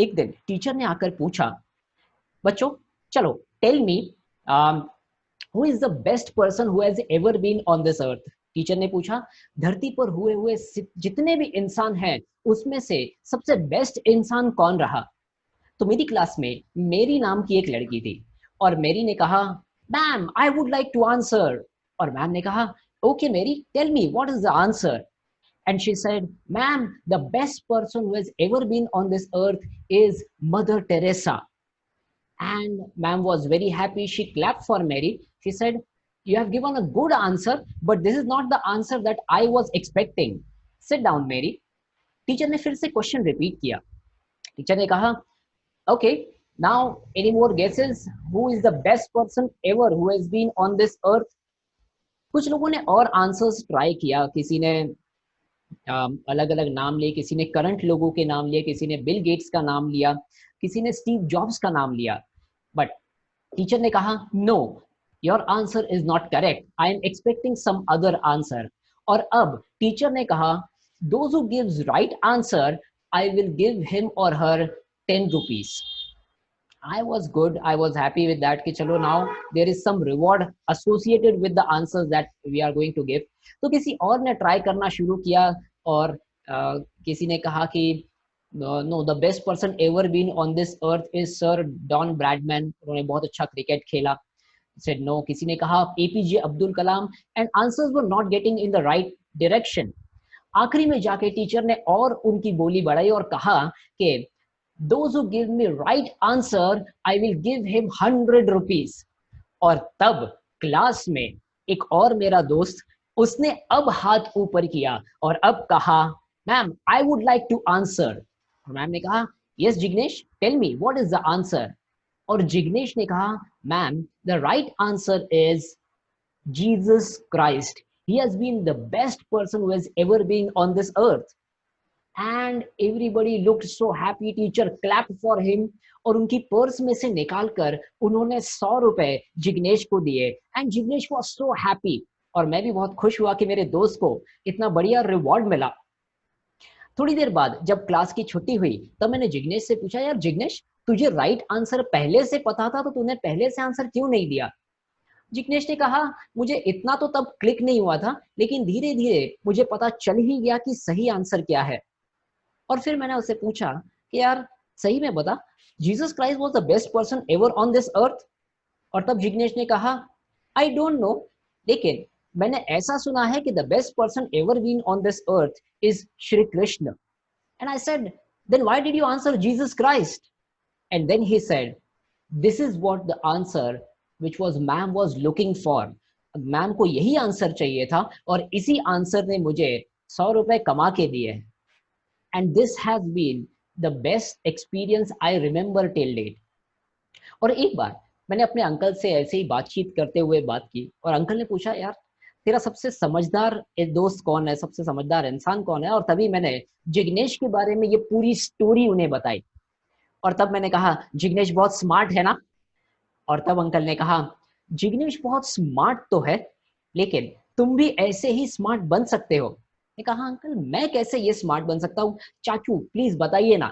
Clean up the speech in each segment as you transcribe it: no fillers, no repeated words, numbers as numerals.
एक दिन टीचर ने आकर पूछा, बच्चों चलो tell me who is the best person who has ever been on this earth. Teacher ने पूछा, धरती पर हुए हुए जितने भी इंसान हैं उसमें से सबसे बेस्ट इंसान कौन रहा। तो मेरी क्लास में मेरी नाम की एक लड़की थी और मेरी ने कहा, ma'am I would like to answer. और मैम ने कहा, okay Mary, tell me what is the answer. And she said, ma'am, the best person who has ever been on this earth is Mother Teresa. And ma'am was very happy. She clapped for Mary. She said, you have given a good answer, but this is not the answer that I was expecting. Sit down, Mary. Teacher ने फिर से question repeat किया। Teacher ने कहा, okay, now any more guesses? Who is the best person ever who has been on this earth? कुछ लोगों ने और आंसर्स ट्राई किया, किसी ने अलग अलग नाम लिए, किसी ने करंट लोगों के नाम लिए, किसी ने बिल गेट्स का नाम लिया, किसी ने स्टीव जॉब्स का नाम लिया। बट टीचर ने कहा, no, your answer is not correct, I am expecting some other answer. और अब टीचर ने कहा, those who gives right answer I will give him or her 10 rupees. I was good. I was happy with that कि चलो now there is some reward associated with the answers that we are going to give. तो किसी और ने try करना शुरू किया और किसी ने कहा कि no, the best person ever been on this earth is Sir Don Bradman. उन्होंने बहुत अच्छा क्रिकेट खेला। Said no. किसी ने कहा APJ Abdul Kalam, and answers were not getting in the right direction. आखिरी में जाके टीचर ने और उनकी बोली बढ़ाई और कहा कि those who give me right answer I will give him 100 rupees. और तब क्लास में एक और मेरा दोस्त, उसने अब हाथ ऊपर किया और अब कहा, ma'am I would like to answer. Ma'am ने कहा, yes Jignesh, tell me what is the answer. और जिग्नेश ने कहा, ma'am the right answer is Jesus Christ, he has been the best person who has ever been on this earth. And everybody looked so happy. Teacher clapped for him. और उनकी purse में से निकालकर उन्होंने 100 रुपए जिग्नेश को दिए। And Jignesh was so happy. और मैं भी बहुत खुश हुआ कि मेरे दोस्त को इतना बढ़िया रिवॉर्ड मिला। थोड़ी देर बाद जब क्लास की छुट्टी हुई तब मैंने जिग्नेश से पूछा, यार जिग्नेश, तुझे राइट आंसर पहले से पता था तो तूने पहले से आंसर क्यों नहीं दिया। जिग्नेश ने कहा, मुझे इतना तो तब क्लिक नहीं हुआ था, लेकिन धीरे धीरे मुझे पता चल ही गया कि सही आंसर क्या है। और फिर मैंने उससे पूछा कि यार सही में बता, Jesus Christ was the best person ever on this अर्थ। और तब जिग्नेश ने कहा, आई डोंट नो, लेकिन मैंने ऐसा सुना है कि the best person ever been on this earth is Shri Krishna. And I said, then why did you answer Jesus Christ? And then he said, this is what the answer which was ma'am was looking for. Ma'am को यही answer चाहिए था और इसी answer ने मुझे 100 रुपए कमा के दिए। And this has been the best experience I remember till date. और एक बार मैंने अपने अंकल से ऐसे ही बातचीत करते हुए बात की और अंकल ने पूछा, यार तेरा सबसे समझदार दोस्त कौन है, सबसे समझदार इंसान कौन है। और तभी मैंने जिग्नेश के बारे में ये पूरी स्टोरी उन्हें बताई। और तब मैंने कहा, जिग्नेश बहुत स्मार्ट है ना। और तब अंकल ने कहा, जिग्नेश बहुत स्मार्ट तो है, लेकिन तुम भी ऐसे ही स्मार्ट बन सकते हो। ने कहा, अंकल मैं कैसे ये स्मार्ट बन सकता हूँ, चाचू प्लीज बताइए ना।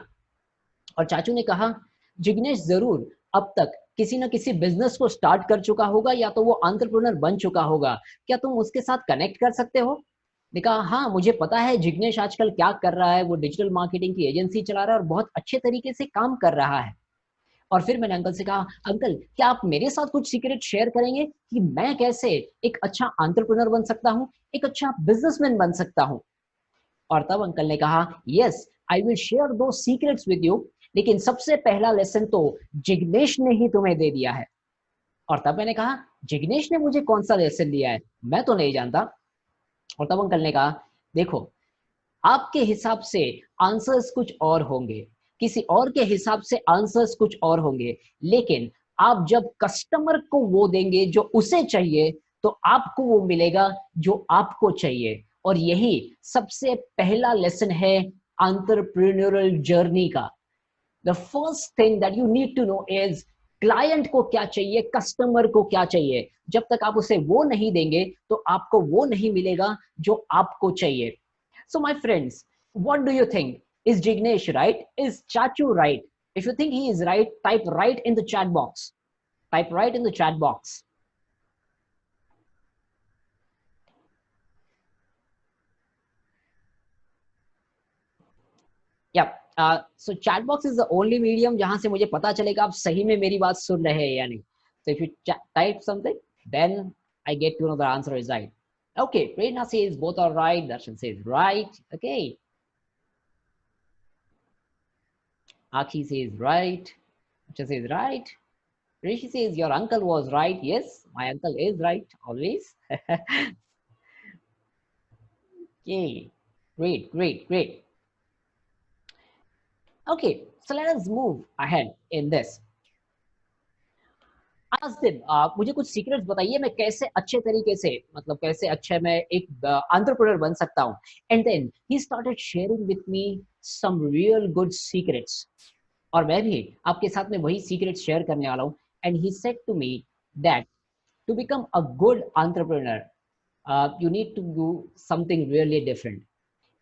और चाचू ने कहा, जिग्नेश जरूर अब तक किसी न किसी बिजनेस को स्टार्ट कर चुका होगा या तो वो एंटरप्रेन्योर बन चुका होगा, क्या तुम उसके साथ कनेक्ट कर सकते हो। ने कहा, हाँ मुझे पता है जिग्नेश आजकल क्या कर रहा है, वो डिजिटल मार्केटिंग की एजेंसी चला रहा है और बहुत अच्छे तरीके से काम कर रहा है। और फिर मैंने अंकल से कहा, अंकल क्या आप मेरे साथ कुछ सीक्रेट शेयर करेंगे कि मैं कैसे एक अच्छा एंटरप्रेन्योर बन सकता हूँ, एक अच्छा बिजनेसमैन बन सकता हूँ। और तब अंकल ने कहा, यस आई विल शेयर दो सीक्रेट्स विद यू, लेकिन सबसे पहला लेसन तो जिग्नेश ने ही तुम्हें दे दिया है। और तब मैंने कहा, जिग्नेश ने मुझे कौन सा लेसन दिया है, मैं तो नहीं जानता। और तब अंकल ने कहा, देखो आपके हिसाब से आंसर्स कुछ और होंगे, किसी और के हिसाब से आंसर्स कुछ और होंगे, लेकिन आप जब कस्टमर को वो देंगे जो उसे चाहिए तो आपको वो मिलेगा जो आपको चाहिए। और यही सबसे पहला लेसन है एंटरप्रेन्योरल जर्नी का। The first thing that you need to know is client को क्या चाहिए, कस्टमर को क्या चाहिए। जब तक आप उसे वो नहीं देंगे तो आपको वो नहीं मिलेगा जो आपको चाहिए। So my friends, what do you think? Is Jignesh right? Is Chachu right? If you think he is right, type right in the chat box. Type right in the chat box. Yeah. So chat box is the only medium जहां से मुझे पता चलेगा आप सही में मेरी बात सुन रहे हैं या नहीं. So if you type something, then I get to know the answer is right. Okay, Prerna says both are right. Darshan says right. Okay. Akhi says right. Akshay says right. Rishi says your uncle was right. Yes, my uncle is right always. Okay. Great, great, great. Okay, so let us move ahead in this. आज दिन मुझे कुछ secrets बताइए मैं कैसे अच्छे तरीके से मतलब कैसे अच्छे मैं एक एंटरप्रेन्योर बन सकता हूँ. And then he started sharing with me some real good secrets. और मैं भी आपके साथ में वही सीक्रेट्स शेयर करने वाला हूँ. And he said to me that to become a good entrepreneur you need to do something really different.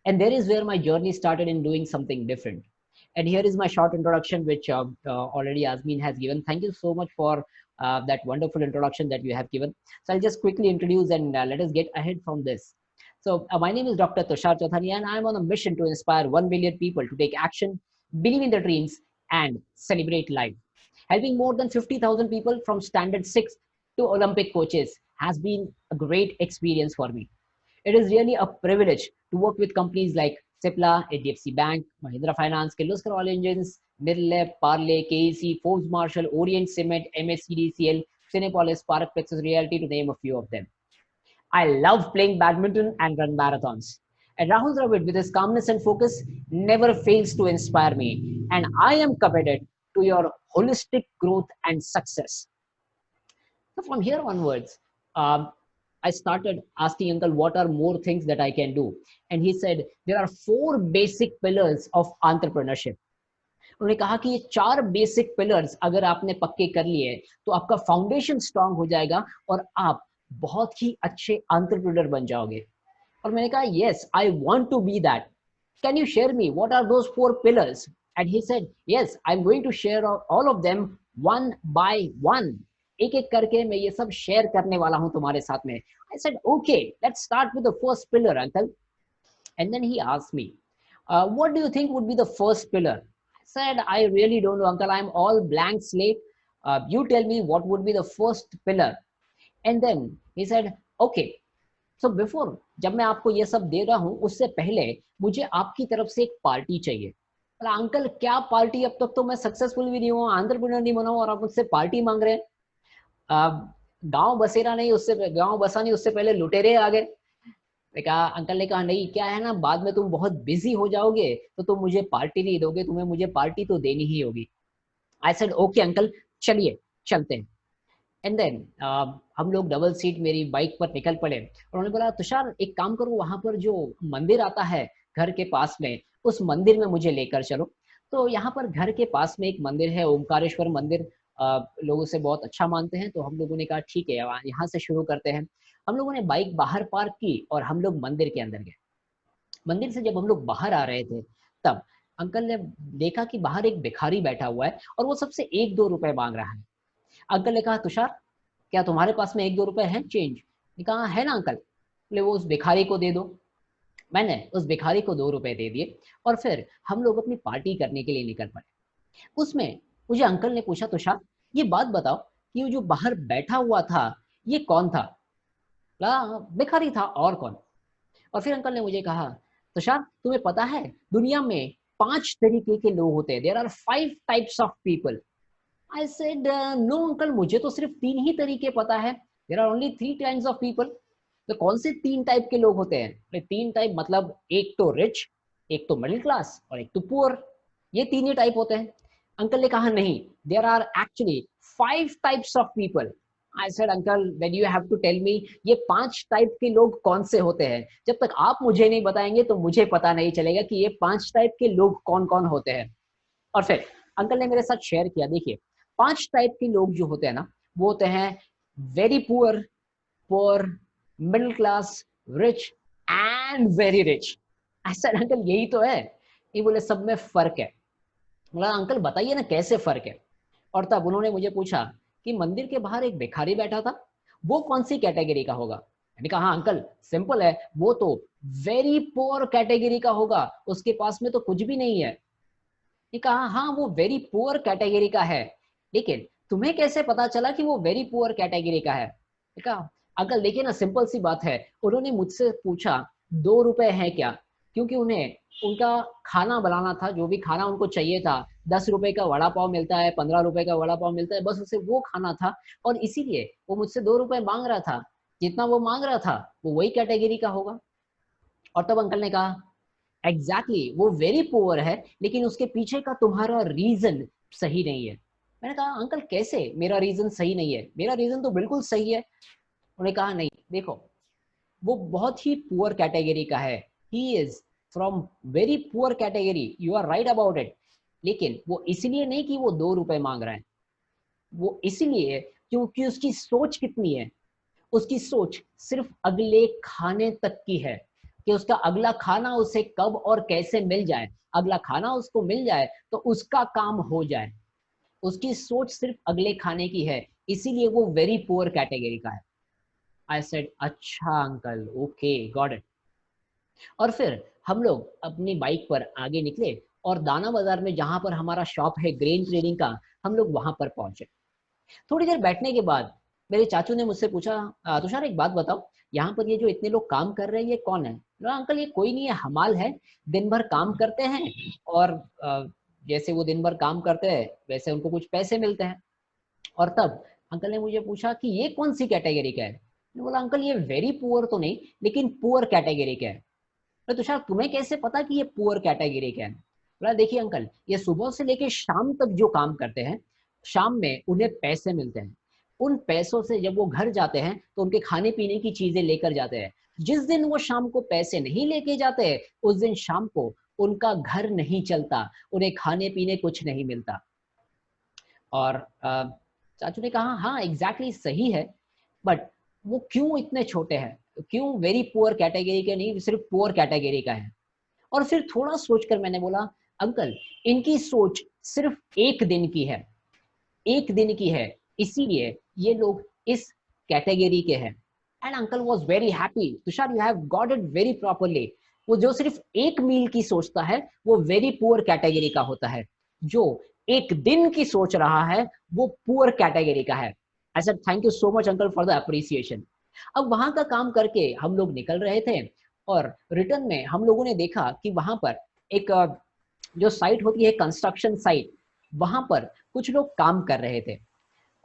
And there is where my journey started in doing something different. And here is my short introduction, which already Azmin has given. Thank you so much for that wonderful introduction that you have given. So I'll just quickly introduce and let us get ahead from this. So my name is Dr. Tushar Chothani, and I'm on a mission to inspire 1 million people to take action, believe in their dreams, and celebrate life. Helping more than 50,000 people from standard 6 to Olympic coaches has been a great experience for me. It is really a privilege to work with companies like Cipla, HDFC Bank, Mahindra Finance, Kirloskar Oil Engines, Mirlab, Parle, KEC, Forbes Marshall, Orient Cement, MSCDCL, Cinepolis, Park Plexus Realty, to name a few of them. I love playing badminton and run marathons. And Rahul Dravid, with his calmness and focus, never fails to inspire me. And I am committed to your holistic growth and success. So from here onwards, I started asking Uncle, what are more things that I can do? And he said, there are 4 basic pillars of entrepreneurship. उन्होंने कहा कि ये 4 basic pillars अगर आपने पक्के कर लिए तो आपका फाउंडेशन स्ट्रांग हो जाएगा और आप बहुत ही अच्छे एंटरप्रेन्योर बन जाओगे. और मैंने कहा, yes, I want to be that. Can you share me what are those 4 pillars? And he said, yes, I'm going to share all of them one by one. एक एक करके मैं ये सब शेयर करने वाला हूं तुम्हारे साथ में. I said, okay, let's start with the first pillar, uncle. And then he asked me, what do you think would be the first pillar? I said, I really don't know, uncle. I'm all blank slate. You tell me what would be the first pillar. And then he said, okay, so before, जब मैं आपको ये सब दे रहा हूं उससे पहले मुझे आपकी तरफ से एक पार्टी चाहिए. अंकल क्या पार्टी, अब तक तो मैं सक्सेसफुल भी नहीं हूँ, एंटरप्रेन्योर नहीं बना हूँ और आप मुझसे पार्टी मांग रहे हैं. गांव बसेरा नहीं, उससे गांव बसा नहीं उससे पहले लुटेरे आ गए. कहा, अंकल ने कहा, नहीं, क्या है ना, बाद में तुम बहुत बिजी हो जाओगे तो तुम मुझे पार्टी नहीं दोगे, तुम्हें मुझे पार्टी तो देनी ही होगी. आई सेड, ओके अंकल, चलिए चलते हैं. एंड देन हम लोग डबल सीट मेरी बाइक पर निकल पड़े. उन्होंने बोला, तुषार एक काम करो, वहां पर जो मंदिर आता है घर के पास में, उस मंदिर में मुझे लेकर चलो. तो यहाँ पर घर के पास में एक मंदिर है, ओमकारेश्वर मंदिर. लोगों से बहुत अच्छा मानते हैं, तो हम लोगों ने कहा ठीक है यहाँ से शुरू करते हैं. हम लोगों ने बाइक बाहर पार्क की और हम लोग मंदिर के अंदर गए. मंदिर से जब हम लोग बाहर आ रहे थे तब अंकल ने देखा कि बाहर एक भिखारी बैठा हुआ है और वो सबसे 1-2 रुपए मांग रहा है. अंकल ने कहा, तुषार क्या तुम्हारे पास में 1-2 रुपए है चेंज? कहा, है ना अंकल. बोले, वो उस भिखारी को दे दो. मैंने उस भिखारी को 2 रुपए दे दिए और फिर हम लोग अपनी पार्टी करने के लिए निकल पड़े. उसमें मुझे अंकल ने पूछा, तुषार ये बात बताओ कि वो जो बाहर बैठा हुआ था ये कौन था? भिखारी था, और कौन? और फिर अंकल ने मुझे कहा, तुषार तुम्हें पता है दुनिया में 5 तरीके के लोग होते हैं. There are 5 types of people. I said, no uncle, मुझे तो सिर्फ 3 ही तरीके पता है. There are only 3 kinds of people. तो कौन से 3 टाइप के लोग होते हैं? 3 टाइप मतलब एक तो रिच, एक तो मिडिल क्लास और एक तो पुअर. ये 3 ही टाइप होते हैं. अंकल ने कहा, नहीं, there are actually 5 types of people. I said, uncle when you have to tell me ये 5 टाइप के लोग कौन से होते हैं, जब तक आप मुझे नहीं बताएंगे तो मुझे पता नहीं चलेगा कि ये 5 टाइप के लोग कौन कौन होते हैं. और फिर अंकल ने मेरे साथ शेयर किया, देखिए 5 टाइप के लोग जो होते हैं ना, वो होते हैं very poor, poor, middle class, rich and very rich. I said, uncle यही तो है. ये बोले, सब में फर्क है. बोला अंकल बताइए ना कैसे फर्क है। और तब उन्होंने मुझे पूछा कि मंदिर के बाहर एक भिखारी बैठा था, वो कौन सी कैटेगरी का होगा। मैंने कहा हाँ अंकल सिंपल है, वो तो वेरी पुअर कैटेगरी का होगा, उसके पास में तो कुछ भी नहीं है। ने कहा हाँ वो वेरी पुअर कैटेगरी का है, लेकिन तुम्हें कैसे पता चला कि वो वेरी पुअर कैटेगरी का है। कहा अंकल देखिए ना सिंपल सी बात है, उन्होंने मुझसे पूछा 2 रुपए है क्या, क्योंकि उन्हें उनका खाना बनाना था, जो भी खाना उनको चाहिए था, 10 रुपए का वड़ा पाव मिलता है, 15 रुपए का वड़ा पाव मिलता है, बस उसे वो खाना था, और इसीलिए वो मुझसे 2 रुपए मांग रहा था। जितना वो मांग रहा था वो वही कैटेगरी का होगा। और तब अंकल ने कहा एग्जैक्टली exactly, वो वेरी पुअर है, लेकिन उसके पीछे का तुम्हारा रीजन सही नहीं है। मैंने कहा अंकल कैसे मेरा रीजन सही नहीं है, मेरा रीजन तो बिल्कुल सही है। उन्होंने कहा नहीं देखो, वो बहुत ही पुअर कैटेगरी का है, he is from very poor category, you are right about it, लेकिन वो इसलिए नहीं कि वो 2 रुपए मांग रहा है, वो इसलिए क्योंकि उसकी सोच कितनी है, उसकी सोच सिर्फ अगले खाने तक की है, कि उसका अगला खाना उसे कब और कैसे मिल जाए, अगला खाना उसको मिल जाए तो उसका काम हो जाए, उसकी सोच सिर्फ अगले खाने की है, इसीलिए वो वेरी पुअर कैटेगरी का है। आई सेड अच्छा अंकल ओके गॉट इट। और फिर हम लोग अपनी बाइक पर आगे निकले और दाना बाजार में जहां पर हमारा शॉप है ग्रेन ट्रेडिंग का, हम लोग वहां पर पहुंचे। थोड़ी देर बैठने के बाद मेरे चाचू ने मुझसे पूछा तुषार एक बात बताओ, यहाँ पर ये जो इतने लोग काम कर रहे हैं ये कौन है। बोला अंकल ये कोई नहीं है, हमाल है, दिन भर काम करते हैं, और जैसे वो दिन भर काम करते हैं वैसे उनको कुछ पैसे मिलते हैं। और तब अंकल ने मुझे पूछा कि ये कौन सी कैटेगरी का है। मैंने बोला अंकल ये वेरी पुअर तो नहीं, लेकिन पुअर कैटेगरी का है। तो तुषार तुम्हें कैसे पता कि ये पुअर कैटेगरी का है। बोला देखिए अंकल ये सुबह से लेके शाम तक जो काम करते हैं, शाम में उन्हें पैसे मिलते हैं, उन पैसों से जब वो घर जाते हैं तो उनके खाने पीने की चीजें लेकर जाते हैं। जिस दिन वो शाम को पैसे नहीं लेके जाते उस दिन शाम को उनका घर नहीं चलता, उन्हें खाने पीने कुछ नहीं मिलता। और चाचू ने कहा हाँ एग्जैक्टली सही है, बट वो क्यों इतने छोटे हैं, क्यों वेरी पुअर कैटेगरी के नहीं सिर्फ पुअर कैटेगरी का है। और फिर थोड़ा सोचकर मैंने बोला अंकल इनकी सोच सिर्फ एक दिन की है, एक दिन की है, इसीलिए ये लोग इस कैटेगरी के हैं। And uncle was very happy, Tushar you have got it very properly. वो जो सिर्फ एक मील की सोचता है वो वेरी पुअर कैटेगरी का होता है, जो एक दिन की सोच रहा है वो पुअर कैटेगरी का है। I said thank you so much uncle for the appreciation. अब वहां का काम करके हम लोग निकल रहे थे, और रिटर्न में हम लोगों ने देखा कि वहां पर एक जो साइट होती है कंस्ट्रक्शन साइट, वहां पर कुछ लोग काम कर रहे थे।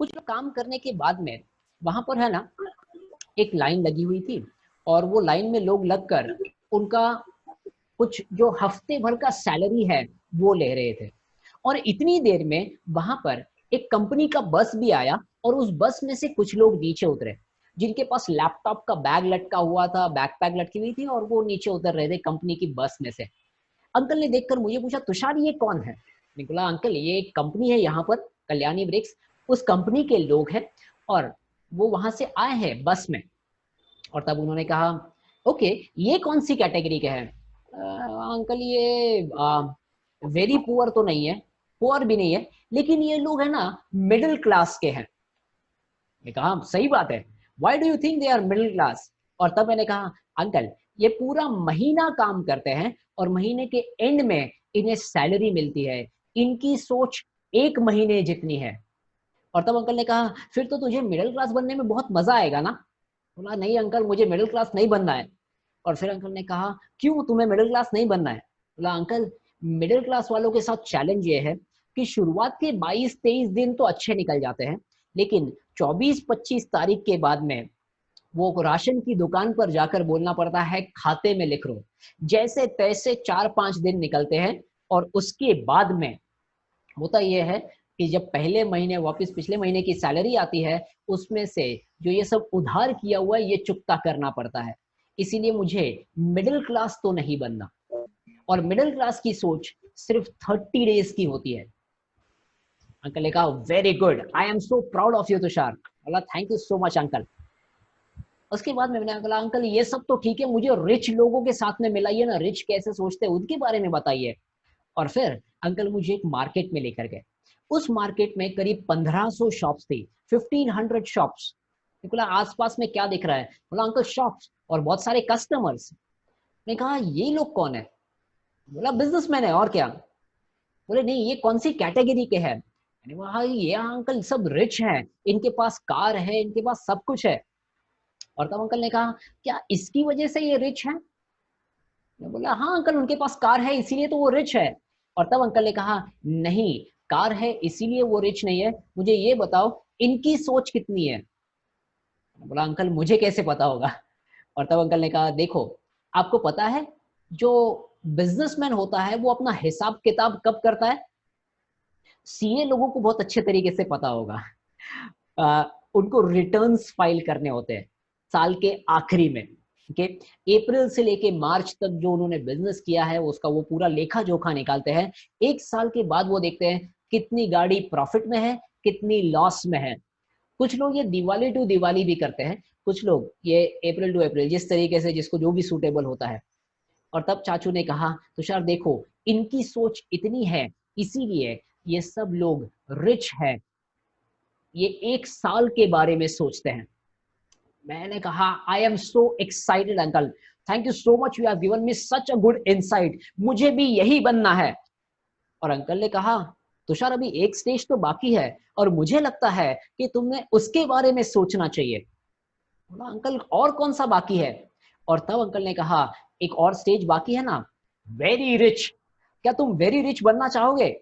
कुछ लोग काम करने के बाद में वहां पर है ना एक लाइन लगी हुई थी, और वो लाइन में लोग लगकर उनका कुछ जो हफ्ते भर का सैलरी है वो ले रहे थे। और इतनी देर में वहां पर एक कंपनी का बस भी आया, और उस बस में से कुछ लोग नीचे उतरे जिनके पास लैपटॉप का बैग लटका हुआ था, बैकपैक लटकी हुई थी, और वो नीचे उतर रहे थे कंपनी की बस में से। अंकल ने देखकर मुझे पूछा तुषार ये कौन है। मैंने बोला अंकल ये एक कंपनी है यहाँ पर कल्याणी ब्रिक्स, उस कंपनी के लोग हैं, और वो वहां से आए हैं बस में। और तब उन्होंने कहा ओके ये कौन सी कैटेगरी के हैं। अंकल ये वेरी पुअर तो नहीं है, पुअर भी नहीं है, लेकिन ये लोग है ना मिडिल क्लास के हैं। मैंने कहा सही बात है, why do you think they are middle class. और तब मैंने कहा अंकल ये पूरा महीना काम करते हैं और महीने के एंड में इन्हें सैलरी मिलती है, इनकी सोच एक महीने जितनी है। और तब अंकल ने कहा फिर तो तुझे मिडिल क्लास बनने में बहुत मजा आएगा ना। बोला नहीं अंकल मुझे मिडिल क्लास नहीं बनना है। और फिर अंकल ने कहा क्यों तुम्हें मिडिल क्लास नहीं बनना है। बोला अंकल मिडिल क्लास वालों के साथ चैलेंज ये है कि शुरुआत के 22-23 दिन तो अच्छे निकल जाते हैं, लेकिन 24-25 तारीख के बाद में वो राशन की दुकान पर जाकर बोलना पड़ता है खाते में लिख लो, जैसे तैसे 4-5 दिन निकलते हैं। और उसके बाद में होता यह है कि जब पहले महीने वापस पिछले महीने की सैलरी आती है, उसमें से जो ये सब उधार किया हुआ है ये चुकता करना पड़ता है। इसीलिए मुझे मिडिल क्लास तो नहीं बनना, और मिडिल क्लास की सोच सिर्फ 30 डेज की होती है। अंकल ने कहा very good, I am so proud of you Tushar. बोला thank you so much uncle. उसके बाद में मैंने बोला अंकल ये सब तो ठीक है, मुझे रिच लोगों के साथ में मिलाइए ना, रिच कैसे सोचते हैं उनके बारे में बताइए। और फिर अंकल मुझे एक मार्केट में लेकर गए। उस मार्केट में करीब 1500 शॉप्स थी, 1500 शॉप्स। बोला आसपास में क्या दिख रहा है? बोला अंकल शॉप्स और बहुत सारे कस्टमर्स। ने कहा ये लोग कौन है? बोला बिजनेसमैन है और क्या। बोले नहीं ये कौन सी कैटेगरी के हैं? मैंने बोला हाँ ये अंकल सब रिच हैं, इनके पास कार है, इनके पास सब कुछ है। और तब अंकल ने कहा क्या इसकी वजह से ये रिच है? मैं बोला हाँ अंकल उनके पास कार है इसीलिए तो वो रिच है। और तब अंकल ने कहा नहीं, कार है इसीलिए वो रिच नहीं है, मुझे ये बताओ इनकी सोच कितनी है। बोला अंकल मुझे कैसे पता होगा? और तब अंकल ने कहा देखो आपको पता है जो बिजनेसमैन होता है वो अपना हिसाब किताब कब करता है? सीए लोगों को बहुत अच्छे तरीके से पता होगा। उनको रिटर्न्स फाइल करने होते हैं साल के आखिरी में। ओके, अप्रैल से लेके मार्च तक जो उन्होंने बिजनेस किया है उसका वो पूरा लेखा जोखा निकालते हैं। एक साल के बाद वो देखते हैं कितनी गाड़ी प्रॉफिट में है, कितनी लॉस में है। कुछ लोग ये दिवाली टू दिवाली भी करते हैं, कुछ लोग ये अप्रैल टू अप्रैल, जिस तरीके से जिसको जो भी सूटेबल होता है। और तब चाचू ने कहा तुषार देखो इनकी सोच इतनी है इसीलिए ये सब लोग रिच है, ये एक साल के बारे में सोचते हैं। मैंने कहा आई am so excited uncle, thank you so much, you have given me such a good insight, मुझे भी यही बनना है। और अंकल ने कहा तुषार अभी एक स्टेज तो बाकी है और मुझे लगता है कि तुमने उसके बारे में सोचना चाहिए। बोला अंकल और कौन सा बाकी है? और तब अंकल ने कहा एक और स्टेज बाकी है ना, वेरी रिच। क्या तुम वेरी रिच बनना चाहोगे?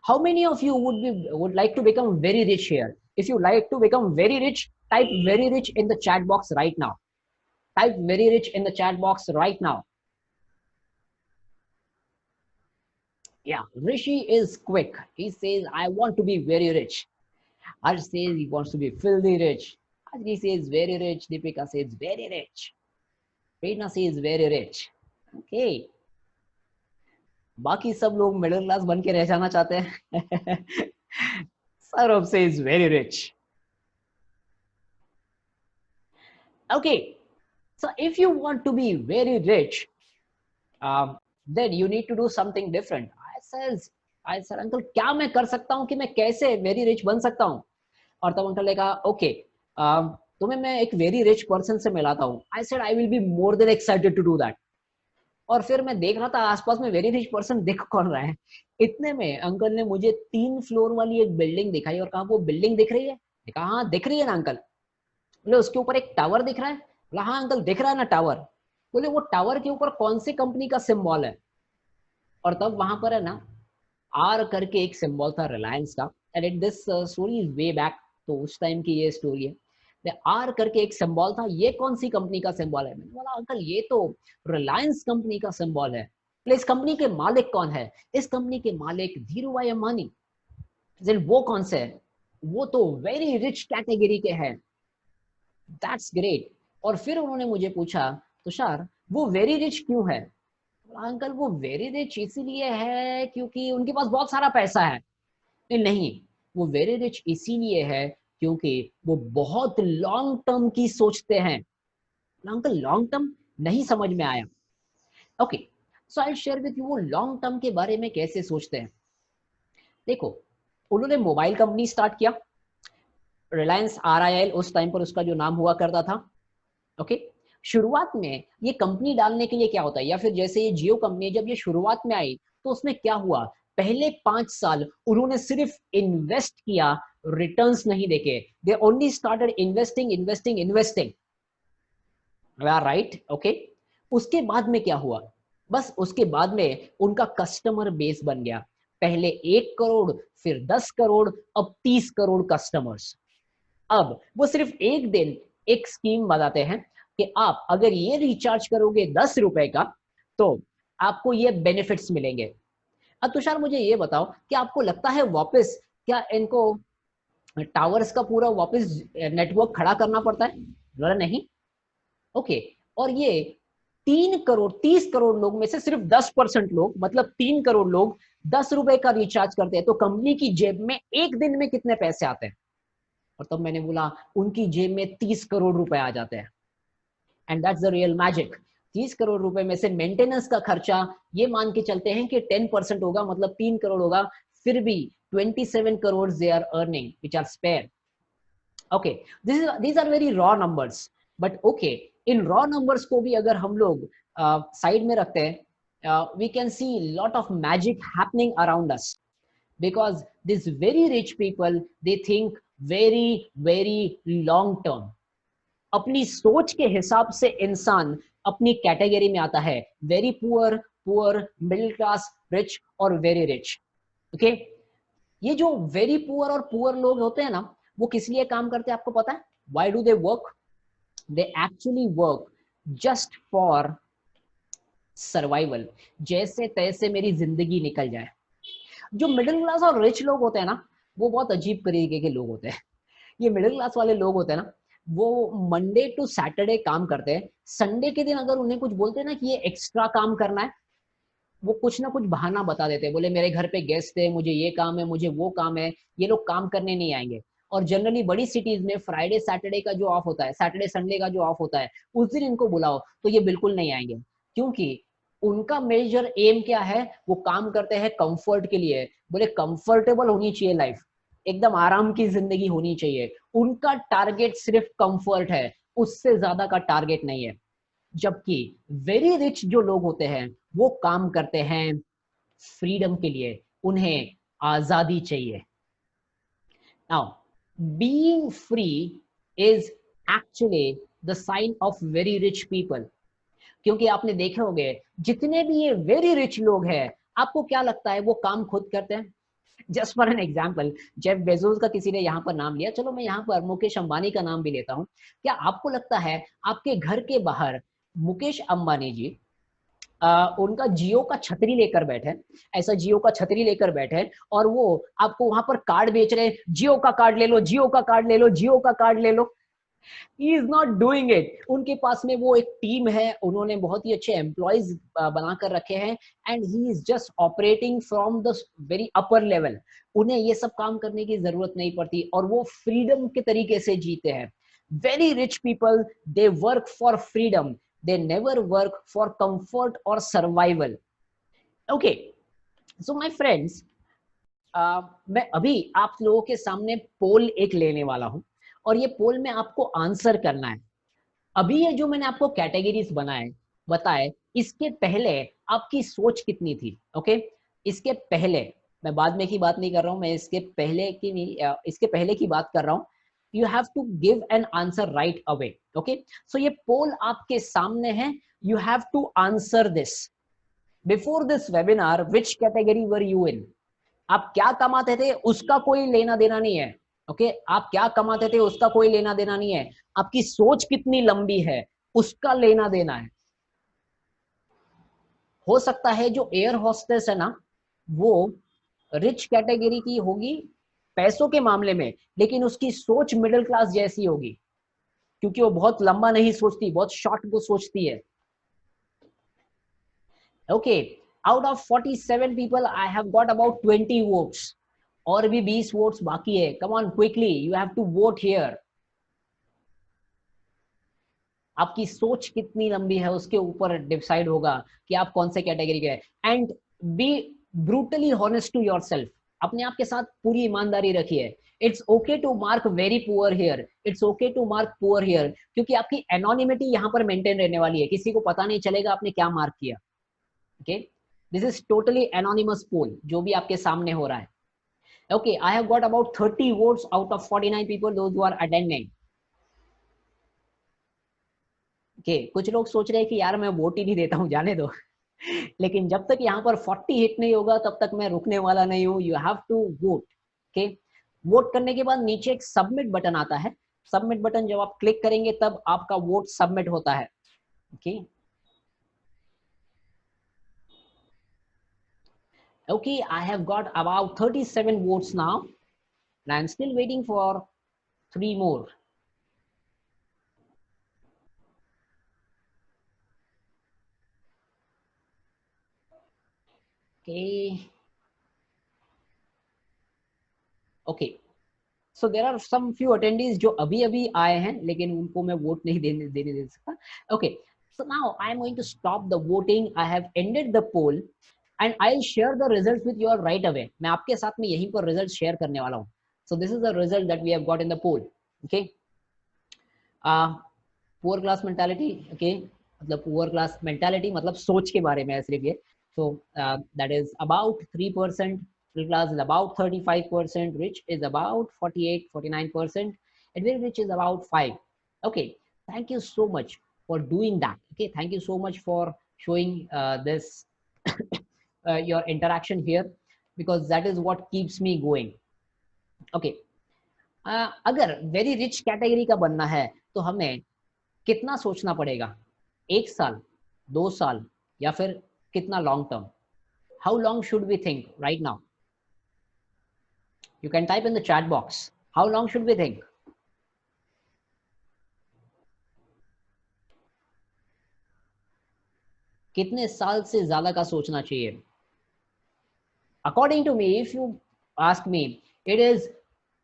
How many of you would like to become very rich here? If you like to become very rich, type very rich in the chat box right now. Type very rich in the chat box right now. Yeah, Rishi is quick. He says, I want to be very rich. Harsh says he wants to be filthy rich. Ajri says very rich. Deepika says very rich. Prerna says very rich. Okay. बाकी सब लोग middle class बन के रह जाना चाहते हैं। Saurabh says very rich. Okay, so if you want to be very rich, then you need to do something different. I said uncle क्या मैं कर सकता हूँ कि मैं कैसे very rich बन सकता हूँ? और तब अंकल ने कहा okay, तुम्हें मैं एक very rich person से मिलाता हूँ। I said I will be more than excited to do that. और फिर मैं देख रहा था आसपास में वेरी रिच पर्सन दिख कौन रहा है। इतने में अंकल ने मुझे 3 फ्लोर वाली एक बिल्डिंग दिखाई और कहा वो बिल्डिंग दिख रही है? कहा हाँ दिख रही है ना अंकल। बोले उसके ऊपर एक टावर दिख रहा है? बोला हाँ अंकल दिख रहा है ना टावर। बोले वो टावर के ऊपर कौन सी कंपनी का सिंबल है? और तब वहां पर है ना आर करके एक सिंबल था रिलायंस का। And it this story is way back, तो उस टाइम की ये स्टोरी है। आर करके एक सिंबल था, ये कौन सी कंपनी का सिंबल है? मैंने बोला अंकल ये तो रिलायंस कंपनी का सिंबल है। इस कंपनी के मालिक कौन है? इस कंपनी के मालिक धीरू भाई अंबानी। वो कौन से है? वो तो वेरी रिच कैटेगरी के हैं। That's great. और फिर उन्होंने मुझे पूछा तुषार वो वेरी रिच क्यों है? अंकल वो वेरी रिच इसीलिए है क्योंकि उनके पास बहुत सारा पैसा है। नहीं, वो वेरी रिच इसीलिए है क्योंकि वो बहुत लॉन्ग टर्म की सोचते हैं। अंकल लॉन्ग टर्म नहीं समझ में आया। Okay, so I share with you वो लॉन्ग टर्म के बारे में कैसे सोचते हैं। देखो उन्होंने मोबाइल कंपनी स्टार्ट किया, रिलायंस RIL उस टाइम पर उसका जो नाम हुआ करता था। ओके, शुरुआत में ये कंपनी डालने के लिए क्या होता है, या फिर जैसे ये जियो कंपनी जब ये शुरुआत में आई तो उसमें क्या हुआ, पहले 5 साल उन्होंने सिर्फ इन्वेस्ट किया, रिटर्न्स नहीं देखे। They only started investing investing investing, right? Okay, उसके बाद में क्या हुआ, बस उसके बाद में उनका कस्टमर बेस बन गया। पहले 1 करोड़, फिर 10 करोड़, अब 30 करोड़ कस्टमर्स। अब वो सिर्फ एक दिन एक स्कीम बताते हैं कि आप अगर ये रिचार्ज करोगे 10 रुपए का तो आपको ये बेनिफिट्स मिलेंगे। अब तुषार मुझे ये बताओ कि आपको लगता है वापस क्या इनको टावर्स का पूरा वापस नेटवर्क खड़ा करना पड़ता है? बोला नहीं। ओके, और ये 3 करोड़ 30 करोड़ लोग में से सिर्फ 10% लोग, मतलब 3 करोड़ लोग 10 रुपए का रिचार्ज करते हैं, तो कंपनी की जेब में एक दिन में कितने पैसे आते हैं? और तब मैंने बोला उनकी जेब में 30 करोड़ रुपए आ जाते हैं। And that's the real magic. 30 crore रुपए में से मेंटेनेंस का खर्चा ये मान के चलते हैं कि 10% होगा, मतलब 3 करोड़ होगा, फिर भी 27 crore they are earning which are spare. Okay, these are very raw numbers, but okay, इन raw numbers को भी अगर हम लोग साइड में रखते हैं, we can see lot of magic happening around us, because these very rich people, they think very long term. अपनी सोच के हिसाब से इंसान अपनी कैटेगरी में आता है, very poor, poor, middle class, rich और वेरी रिच. ओके, ये जो वेरी पुअर और पुअर लोग होते हैं ना, वो किस लिए काम करते हैं आपको पता है? Why do they work? They actually work just for survival. जैसे तैसे मेरी जिंदगी निकल जाए. जो मिडिल क्लास और रिच लोग होते हैं ना, वो बहुत अजीब तरीके के लोग होते हैं. ये मिडिल क्लास वाले लोग होते हैं ना, वो मंडे टू सैटरडे काम करते हैं. संडे के दिन अगर उन्हें कुछ बोलते हैं ना कि ये एक्स्ट्रा काम करना है, वो कुछ ना कुछ बहाना बता देते हैं, बोले मेरे घर पे गेस्ट है, मुझे ये काम है, मुझे वो काम है, ये लोग काम करने नहीं आएंगे. और जनरली बड़ी सिटीज में फ्राइडे सैटरडे का जो ऑफ होता है, सैटरडे संडे का जो ऑफ होता है, उस दिन इनको बुलाओ तो ये बिल्कुल नहीं आएंगे. क्योंकि उनका मेजर एम क्या है? वो काम करते हैं कंफर्ट के लिए. बोले कंफर्टेबल होनी चाहिए लाइफ, एकदम आराम की जिंदगी होनी चाहिए. उनका टारगेट सिर्फ कंफर्ट है, उससे ज्यादा का टारगेट नहीं है. जबकि वेरी रिच जो लोग होते हैं, वो काम करते हैं फ्रीडम के लिए, उन्हें आजादी चाहिए. Now being free is actually the sign of very rich people. क्योंकि आपने देखे होंगे जितने भी ये वेरी रिच लोग हैं, आपको क्या लगता है वो काम खुद करते हैं? Just for an example, Jeff Bezos का किसी ने यहाँ पर नाम लिया, चलो मैं यहाँ पर मुकेश अंबानी का नाम भी लेता हूँ. क्या आपको लगता है आपके घर के बाहर मुकेश अंबानी जी उनका जियो का छतरी लेकर बैठे, ऐसा जियो का छतरी लेकर बैठे, और वो आपको वहां पर कार्ड बेच रहे हैं, जियो का कार्ड ले लो, जियो का कार्ड ले लो, जियो का कार्ड ले लो? He is not doing it. उनके पास में वो एक टीम है, उन्होंने बहुत ही अच्छे एम्प्लॉयज बनाकर रखे हैं, and he is just operating from the very upper level. उन्हें ये सब काम करने की जरूरत नहीं पड़ती, और वो फ्रीडम के तरीके से जीते हैं. Very rich people, they work for freedom, they never work for comfort or survival. Okay, so my friends, मैं अभी आप लोगों के सामने पोल एक लेने वाला हूं, और ये पोल में आपको आंसर करना है. अभी ये जो मैंने आपको कैटेगरीज बताए, इसके पहले आपकी सोच कितनी थी? ओके, इसके पहले, मैं बाद में की बात नहीं कर रहा हूं, मैं इसके पहले की बात कर रहा हूं. You have to give an answer right away. Okay, so ये पोल आपके सामने है, you have to answer this. Before this webinar, which category were you in? आप क्या कमाते थे उसका कोई लेना देना नहीं है. ओके, आप क्या कमाते थे उसका कोई लेना देना नहीं है. आपकी सोच कितनी लंबी है उसका लेना देना है. हो सकता है जो एयर होस्टेस है ना, वो रिच कैटेगरी की होगी पैसों के मामले में, लेकिन उसकी सोच मिडिल क्लास जैसी होगी, क्योंकि वो बहुत लंबा नहीं सोचती, बहुत शॉर्ट को सोचती है. Okay, out of 47 people I have got about 20 votes. और भी 20 वोट्स बाकी है. Come on quickly, you have to vote here. आपकी सोच कितनी लंबी है उसके ऊपर डिसाइड होगा कि आप कौन से कैटेगरी के हैं. And be brutally honest to yourself. अपने आप के साथ पूरी ईमानदारी रखिए. It's okay to mark very poor here, it's okay to mark poor here, क्योंकि आपकी एनोनिमिटी यहाँ पर मेंटेन रहने वाली है, किसी को पता नहीं चलेगा आपने क्या मार्क किया. Okay, this is totally anonymous poll जो भी आपके सामने हो रहा है. Okay, I have got about 30 votes out of 49 people those who are attending. कुछ लोग सोच रहे हैं कि यार मैं वोट ही नहीं देता हूँ, जाने दो. लेकिन जब तक यहाँ पर 40 हिट नहीं होगा तब तक मैं रुकने वाला नहीं हूँ. You have to vote. Okay, vote करने के बाद नीचे एक सबमिट बटन आता है. सबमिट बटन जब आप क्लिक करेंगे तब आपका वोट सबमिट होता है. Okay, okay, I have got about 37 votes now, and I'm still waiting for 3 more. Okay. Okay, so there are some few attendees जो अभी अभी आए हैं, लेकिन उनको मैं वोट नहीं देने दे सकता. Okay, So now I am going to stop the voting. I have ended the poll and I'll share the results with you all right away. मैं आपके साथ में यहीं पर results share करने वाला हूँ. So this is the result that we have got in the poll. Okay. Poor class mentality. Okay. मतलब poor class mentality मतलब सोच के बारे में है सिर्फ ये. So that is about 3%. Middle class is about 35%. Rich is about 48-49%. And very rich is about 5. Okay. Thank you so much for doing that. Okay. Thank you so much for showing this your interaction here, because that is what keeps me going. Okay. अगर very rich category का बनना है तो हमें कितना सोचना पड़ेगा? 1 साल, 2 साल या फिर कितना long term? How long should we think right now? You can type in the chat box. How long should we think? कितने साल से ज्यादा का सोचना चाहिए? According to me, if you ask me, it is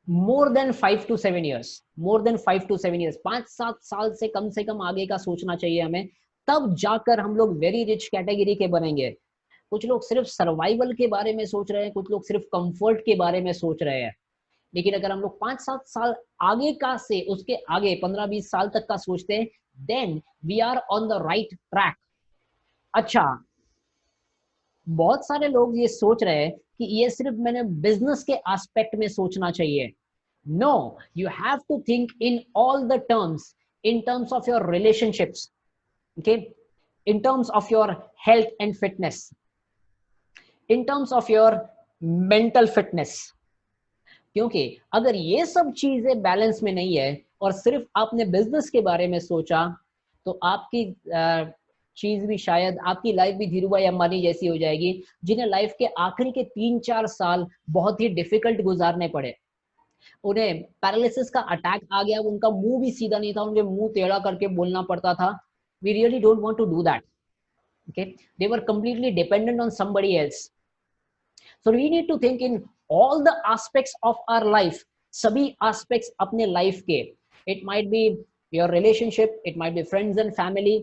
more than 5 to 7 years. More than 5 to 7 years. 5-7 साल से कम आगे का सोचना चाहिए हमें, तब जाकर हम लोग वेरी रिच कैटेगरी के बनेंगे. कुछ लोग सिर्फ सर्वाइवल के बारे में सोच रहे हैं, कुछ लोग सिर्फ कंफर्ट के बारे में सोच रहे हैं. लेकिन अगर हम लोग 5-7 साल आगे का से उसके आगे 15-20 साल तक का सोचते हैं, then we are on the right track. अच्छा, बहुत सारे लोग ये सोच रहे हैं कि ये सिर्फ मैंने बिजनेस के एस्पेक्ट में सोचना चाहिए. No, you have to think in all the terms, in terms of your relationships, okay, in terms of your health and fitness, in terms of your mental fitness. क्योंकि अगर ये सब चीजें बैलेंस में नहीं है और सिर्फ आपने बिजनेस के बारे में सोचा, तो आपकी चीज भी शायद, आपकी लाइफ भी धीरूभाई अंबानी जैसी हो जाएगी, जिन्हें लाइफ के आखिरी के 3-4 साल बहुत ही डिफिकल्ट गुजारने पड़े. उन्हें पैरालिसिस का अटैक आ गया, उनका मुंह भी सीधा नहीं था, उनके मुंह टेढ़ा करके बोलना पड़ता था. We really don't want to do that. Okay, they were completely dependent on somebody else. So we need to think in all the aspects of our life. सभी एस्पेक्ट्स अपने लाइफ के. It might be your relationship, it might be friends and family,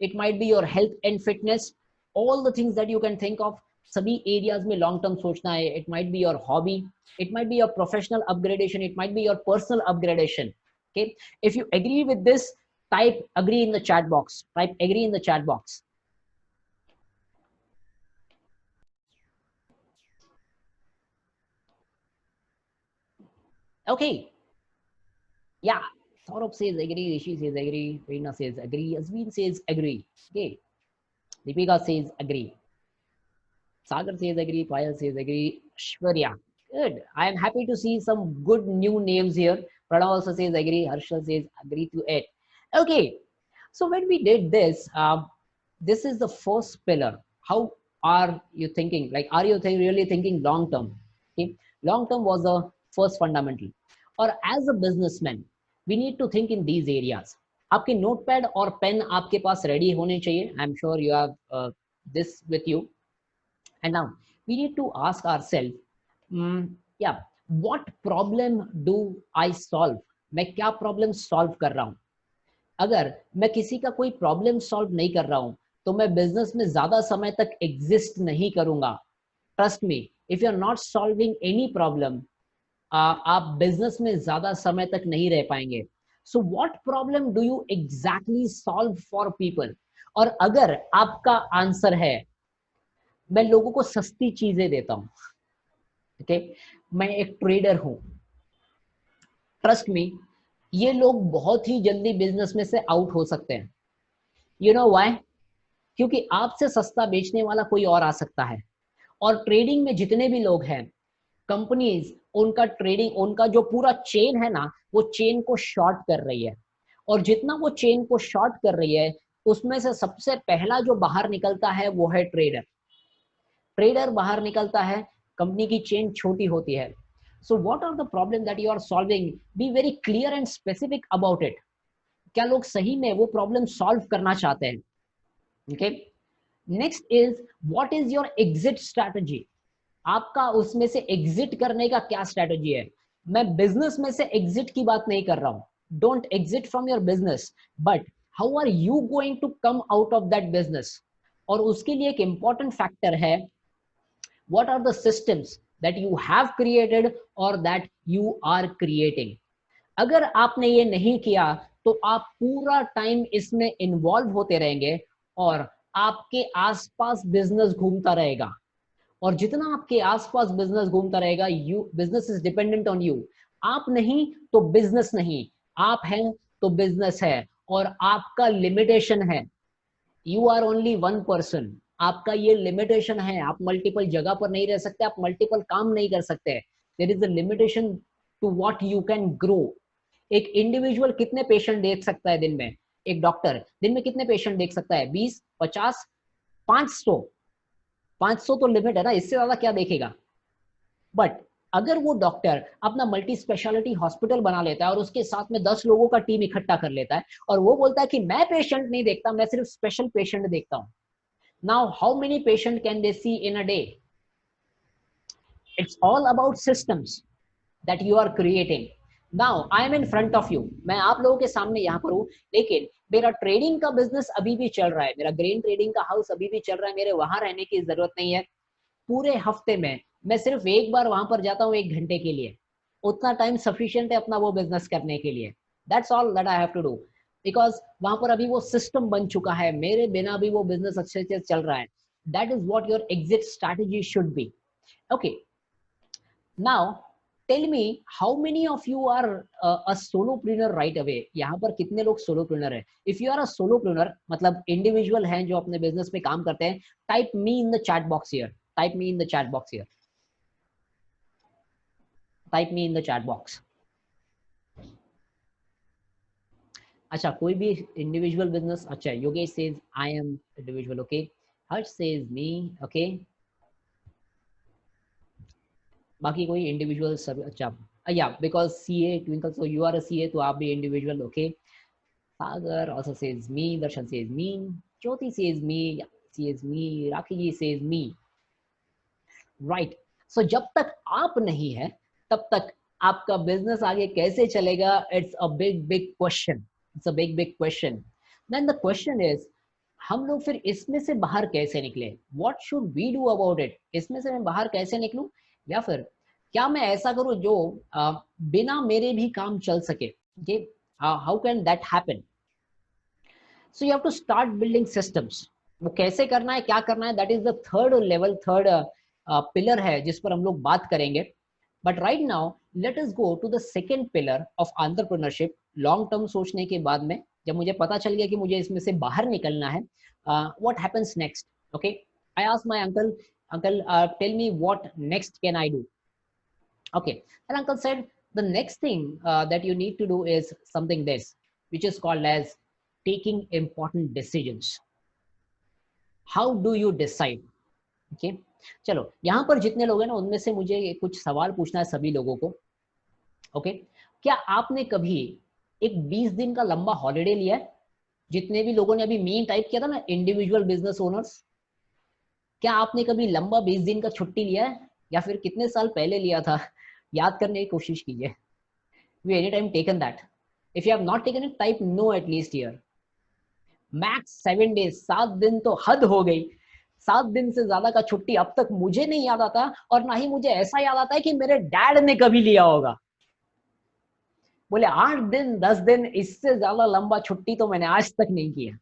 it might be your health and fitness, all the things that you can think of. सभी areas में long term सोचना है. It might be your hobby, it might be your professional upgradation, it might be your personal upgradation. Okay, if you agree with this, type agree in the chat box. Type agree in the chat box. Okay, yeah, Saurabh says agree, Rishi says agree, Reena says agree, Azween says agree. Okay, Deepika says agree, Sagar says agree, Payal says agree, Shwarya. Good. I am happy to see some good new names here. Pranav also says agree. Harshal says agree to it. Okay. So when we did this, this is the first pillar. How are you thinking? Like, are you really thinking long term? Okay. Long term was the first fundamental. Or as a businessman, we need to think in these areas. आपके notepad और pen आपके पास ready होने चाहिए. I am sure you have this with you. And now we need to ask ourselves, yeah, what problem do I solve? मैं क्या problem solve कर रहा हूँ? अगर मैं किसी का कोई प्रॉब्लम सॉल्व नहीं कर रहा हूँ, तो मैं बिजनेस में ज्यादा समय तक एग्जिस्ट नहीं करूंगा. Trust me, if you are not solving any problem, आप बिजनेस में ज्यादा समय तक नहीं रह पाएंगे. So what problem do you exactly solve for people? और अगर आपका आंसर है मैं लोगों को सस्ती चीजें देता हूं, ओके, मैं एक ट्रेडर हूं, ट्रस्ट मी, ये लोग बहुत ही जल्दी बिजनेस में से आउट हो सकते हैं. You know why? क्योंकि आपसे सस्ता बेचने वाला कोई और आ सकता है. और ट्रेडिंग में जितने भी लोग हैं, कंपनीज, उनका ट्रेडिंग, उनका जो पूरा चेन है ना, वो चेन को शॉर्ट कर रही है. और जितना वो चेन को शॉर्ट कर रही है, उसमें से सबसे पहला जो बाहर निकलता है वो है ट्रेडर. ट्रेडर बाहर निकलता है, कंपनी की चेन छोटी होती है. So what are the problem that you are solving? Be very clear and specific about it. क्या लोग सही में वो प्रॉब्लम सॉल्व करना चाहते हैं? Okay, next is what is your exit strategy? आपका उसमें से एग्जिट करने का क्या स्ट्रैटेजी है? मैं बिजनेस में से एग्जिट की बात नहीं कर रहा हूं. Don't exit from your business, but how are you going to come out of that business? और उसके लिए एक इंपॉर्टेंट फैक्टर है, what are the systems that you have created or that you are creating? अगर आपने ये नहीं किया तो आप पूरा टाइम इसमें इन्वॉल्व होते रहेंगे और आपके आसपास बिजनेस घूमता रहेगा, और जितना आपके आसपास बिजनेस घूमता रहेगा, you business is dependent on you. आप नहीं तो बिजनेस नहीं, आप हैं तो बिजनेस है, और आपका लिमिटेशन है। You are only one person, आपका ये लिमिटेशन है। आप मल्टीपल जगह पर नहीं रह सकते, आप मल्टीपल काम नहीं कर सकते। There is a limitation to what you can grow. एक इंडिविजुअल कितने पेशेंट देख सकता है दिन में? एक डॉक्टर दिन में कितने पेशेंट देख सकता है? 20, 50, 500? 500 तो लिमिट है ना, इससे ज्यादा क्या देखेगा? बट अगर वो डॉक्टर अपना मल्टी स्पेशलिटी हॉस्पिटल बना लेता है और उसके साथ में 10 लोगों का टीम इकट्ठा कर लेता है और वो बोलता है कि मैं पेशेंट नहीं देखता, मैं सिर्फ स्पेशल पेशेंट देखता हूं। Now how many patient can they see in a day? It's all about systems that you are creating. Now I am in front of you, मैं आप लोगों के सामने यहाँ पर हूँ, लेकिन मेरा ट्रेडिंग का बिजनेस अभी भी चल रहा है, मेरा ग्रेन ट्रेडिंग का हाउस अभी भी चल रहा है, मेरे वहां रहने की जरूरत नहीं है। पूरे हफ्ते में मैं सिर्फ एक बार वहां पर जाता हूँ 1 घंटे के लिए, उतना टाइम सफिशिएंट है अपना वो बिजनेस करने के लिए। That's all that I have to do, because वहां पर अभी वो सिस्टम बन चुका है, मेरे बिना भी वो बिजनेस अच्छे से चल रहा है। That is what your exit strategy should be. Okay, now tell me how many of you are a solopreneur right away? यहाँ पर कितने लोग सोलोप्रेन्योर है? If you are a solopreneur मतलब इंडिविजुअल हैं जो अपने बिजनेस पे काम करते हैं, type me in the chat box here, type me in the chat box here, type me in the chat box. अच्छा, कोई भी इंडिविजुअल बिजनेस? अच्छा, Yogesh says I am individual, okay. Harsh says me, okay. बाकी कोई इंडिविजुअल सब? अच्छा, या because CA Twinkle, so you are a CA, तो आप भी individual, okay. Sagar also says me, Darshan says me, Jyoti says me, yeah, says me, Rakhi ji says me, right? So जब तक आप नहीं है तब तक आपका बिजनेस आगे कैसे चलेगा? It's a big big question, it's a big big question. Then the question is, हम लोग फिर इसमें से बाहर कैसे निकले? What should we do about it? इसमें से मैं बाहर कैसे निकलूं? या फिर क्या मैं ऐसा करूं जो बिना मेरे भी काम चल सके? How can that happen? So you have to start building systems. वो कैसे करना है, क्या करना है, that is the third level, third pillar है जिस पर हम लोग बात करेंगे। But right now let us go to the second pillar of entrepreneurship. Long term सोचने के बाद में जब मुझे पता चल गया कि मुझे इसमें से बाहर निकलना है, what happens next? Okay, I asked my uncle, uncle, tell me what next can I do? Okay, and uncle said the next thing that you need to do is something this, which is called as taking important decisions. How do you decide? Okay, चलो यहाँ पर जितने लोग हैं ना उनमें से मुझे कुछ सवाल पूछना है सभी लोगों को। ओके, क्या आपने कभी एक 20 दिन का लंबा हॉलिडे लिया है? जितने भी लोगों ने अभी मीन टाइप किया था ना, इंडिविजुअल बिजनेस ओनर्स, क्या आपने कभी लंबा 20 दिन का छुट्टी लिया है? या फिर कितने साल पहले लिया था? याद करने की कोशिश कीजिए। We any time taken that? If you have not taken it, type no at least here. Max 7 days, 7 दिन तो हद हो गई। 7 दिन से ज्यादा का छुट्टी अब तक मुझे नहीं याद आता, और ना ही मुझे ऐसा याद आता है कि मेरे डैड ने कभी लिया होगा। बोले 8 दिन 10 दिन, इससे ज्यादा लंबा छुट्टी तो मैंने आज तक नहीं किया।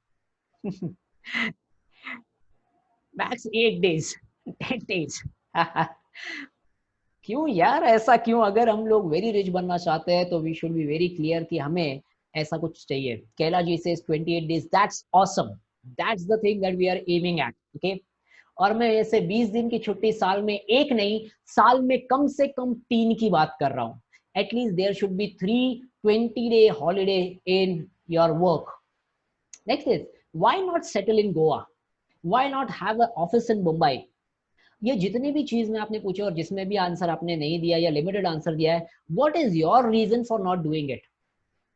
Max 8 days, 10 days. क्यों यार, ऐसा क्यों? अगर हम लोग वेरी रिच बनना चाहते हैं तो we should be very clear कि हमें ऐसा कुछ चाहिए। कैला जी से 28 days, that's awesome, that's the thing that we are aiming at, okay. और मैं ऐसे 20 दिन की छुट्टी साल में एक नहीं, साल में कम से कम 3 की बात कर रहा हूँ। At least there should be 3 20-day holiday in your work. Next is, why not settle in Goa? Why not have a office in Mumbai? ये जितनी भी चीज में आपने पूछे और जिसमें भी आंसर आपने नहीं दिया या लिमिटेड आंसर दिया है, what is your reason for not doing it?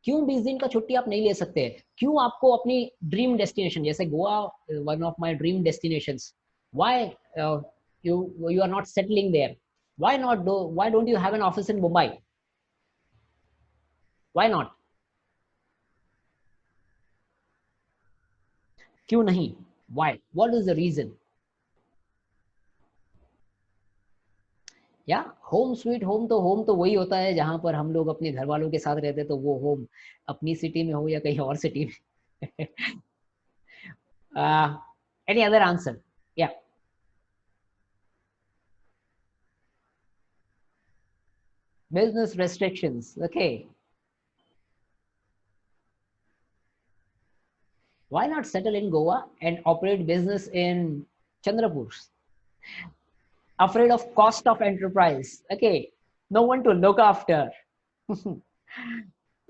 क्यों 20 दिन का छुट्टी आप नहीं ले सकते? क्यों आपको अपनी ड्रीम डेस्टिनेशन जैसे Goa, one of my dream destinations, why you are not settling there? Why don't you have an office in Mumbai? Why not? क्यों नहीं? Why? What is the reason? या होम स्वीट होम तो वही होता है जहां पर हम लोग अपने घर वालों के साथ रहते हैं, तो वो होम अपनी सिटी में हो या कहीं और सिटी में. Any other answer? Yeah. Business restrictions. Okay. Why not settle in Goa and operate business in Chandrapur? Afraid of cost of enterprise. Okay. No one to look after.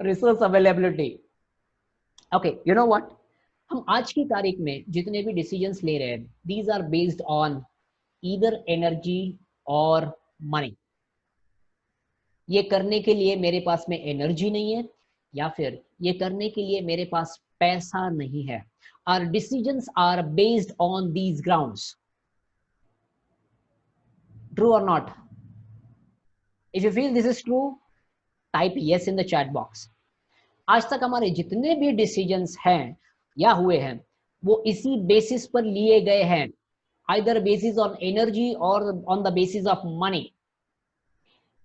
Resource availability. Okay. You know what? हम आज की तारीख में जितने भी decisions ले रहे हैं, these are based on either energy or money. ये करने के लिए मेरे पास में एनर्जी नहीं है, या फिर ये करने के लिए मेरे पास पैसा नहीं है. Our decisions are based on these grounds. True or not? If you feel this is true, type yes in the chat box. आज तक हमारे जितने भी डिसीजंस हैं या हुए हैं, वो इसी बेसिस पर लिए गए हैं, either basis on energy or on the basis of money.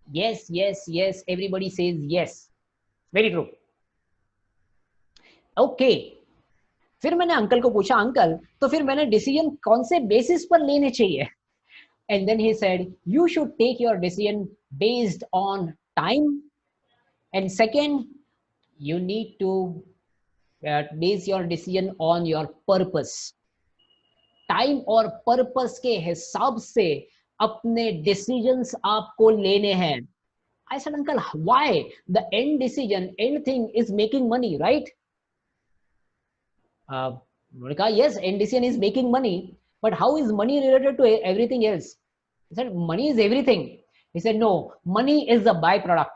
Yes, yes, yes. Everybody says yes. Very true. Okay. फिर मैंने अंकल को पूछा, अंकल तो फिर मैंने डिसीजन कौन से बेसिस पर लेने चाहिए? And then he said, you should take your decision based on time. And second, you need to base your decision on your purpose. Time और पर्पस के हिसाब से अपने डिसीजंस आपको लेने हैं. I said, uncle, why? The end decision, end thing is making money, right? Yes, end decision is making money, but how is money related to everything else? He said, money is everything. He said, no, money is a byproduct.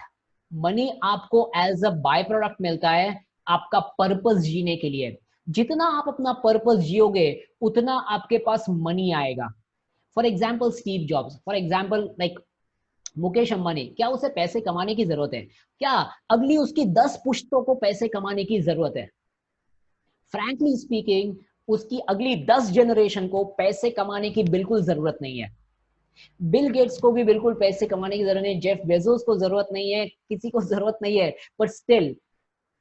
Money आपको as a byproduct मिलता है आपका purpose जीने के लिए. जितना आप अपना पर्पस जियोगे उतना आपके पास मनी आएगा. For example Steve jobs, for example like Mukesh Ambani, क्या उसे पैसे कमाने की जरूरत है? क्या अगली उसकी 10 पुश्तों को पैसे कमाने की जरूरत है? फ्रैंकली स्पीकिंग, उसकी अगली 10 जनरेशन को पैसे कमाने की बिल्कुल जरूरत नहीं है. बिल गेट्स को भी बिल्कुल पैसे कमाने की जरूरत नहीं है, जेफ बेजोस को जरूरत नहीं है, किसी को जरूरत नहीं है. बट स्टिल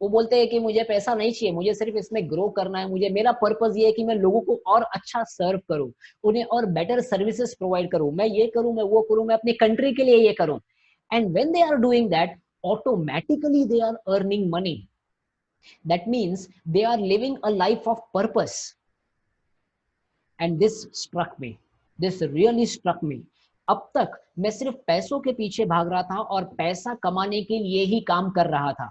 वो बोलते हैं कि मुझे पैसा नहीं चाहिए, मुझे सिर्फ इसमें ग्रो करना है, मुझे मेरा पर्पस ये है कि मैं लोगों को और अच्छा सर्व करूं, उन्हें और बेटर सर्विसेज प्रोवाइड करूं, मैं ये करूं, मैं वो करूं, मैं अपनी कंट्री के लिए ये करूं. And when they are doing that, automatically they are earning money. That means they are living a life of purpose. And this struck me. This really struck me. अब तक मैं सिर्फ पैसों के पीछे भाग रहा था और पैसा कमाने के लिए ही काम कर रहा था.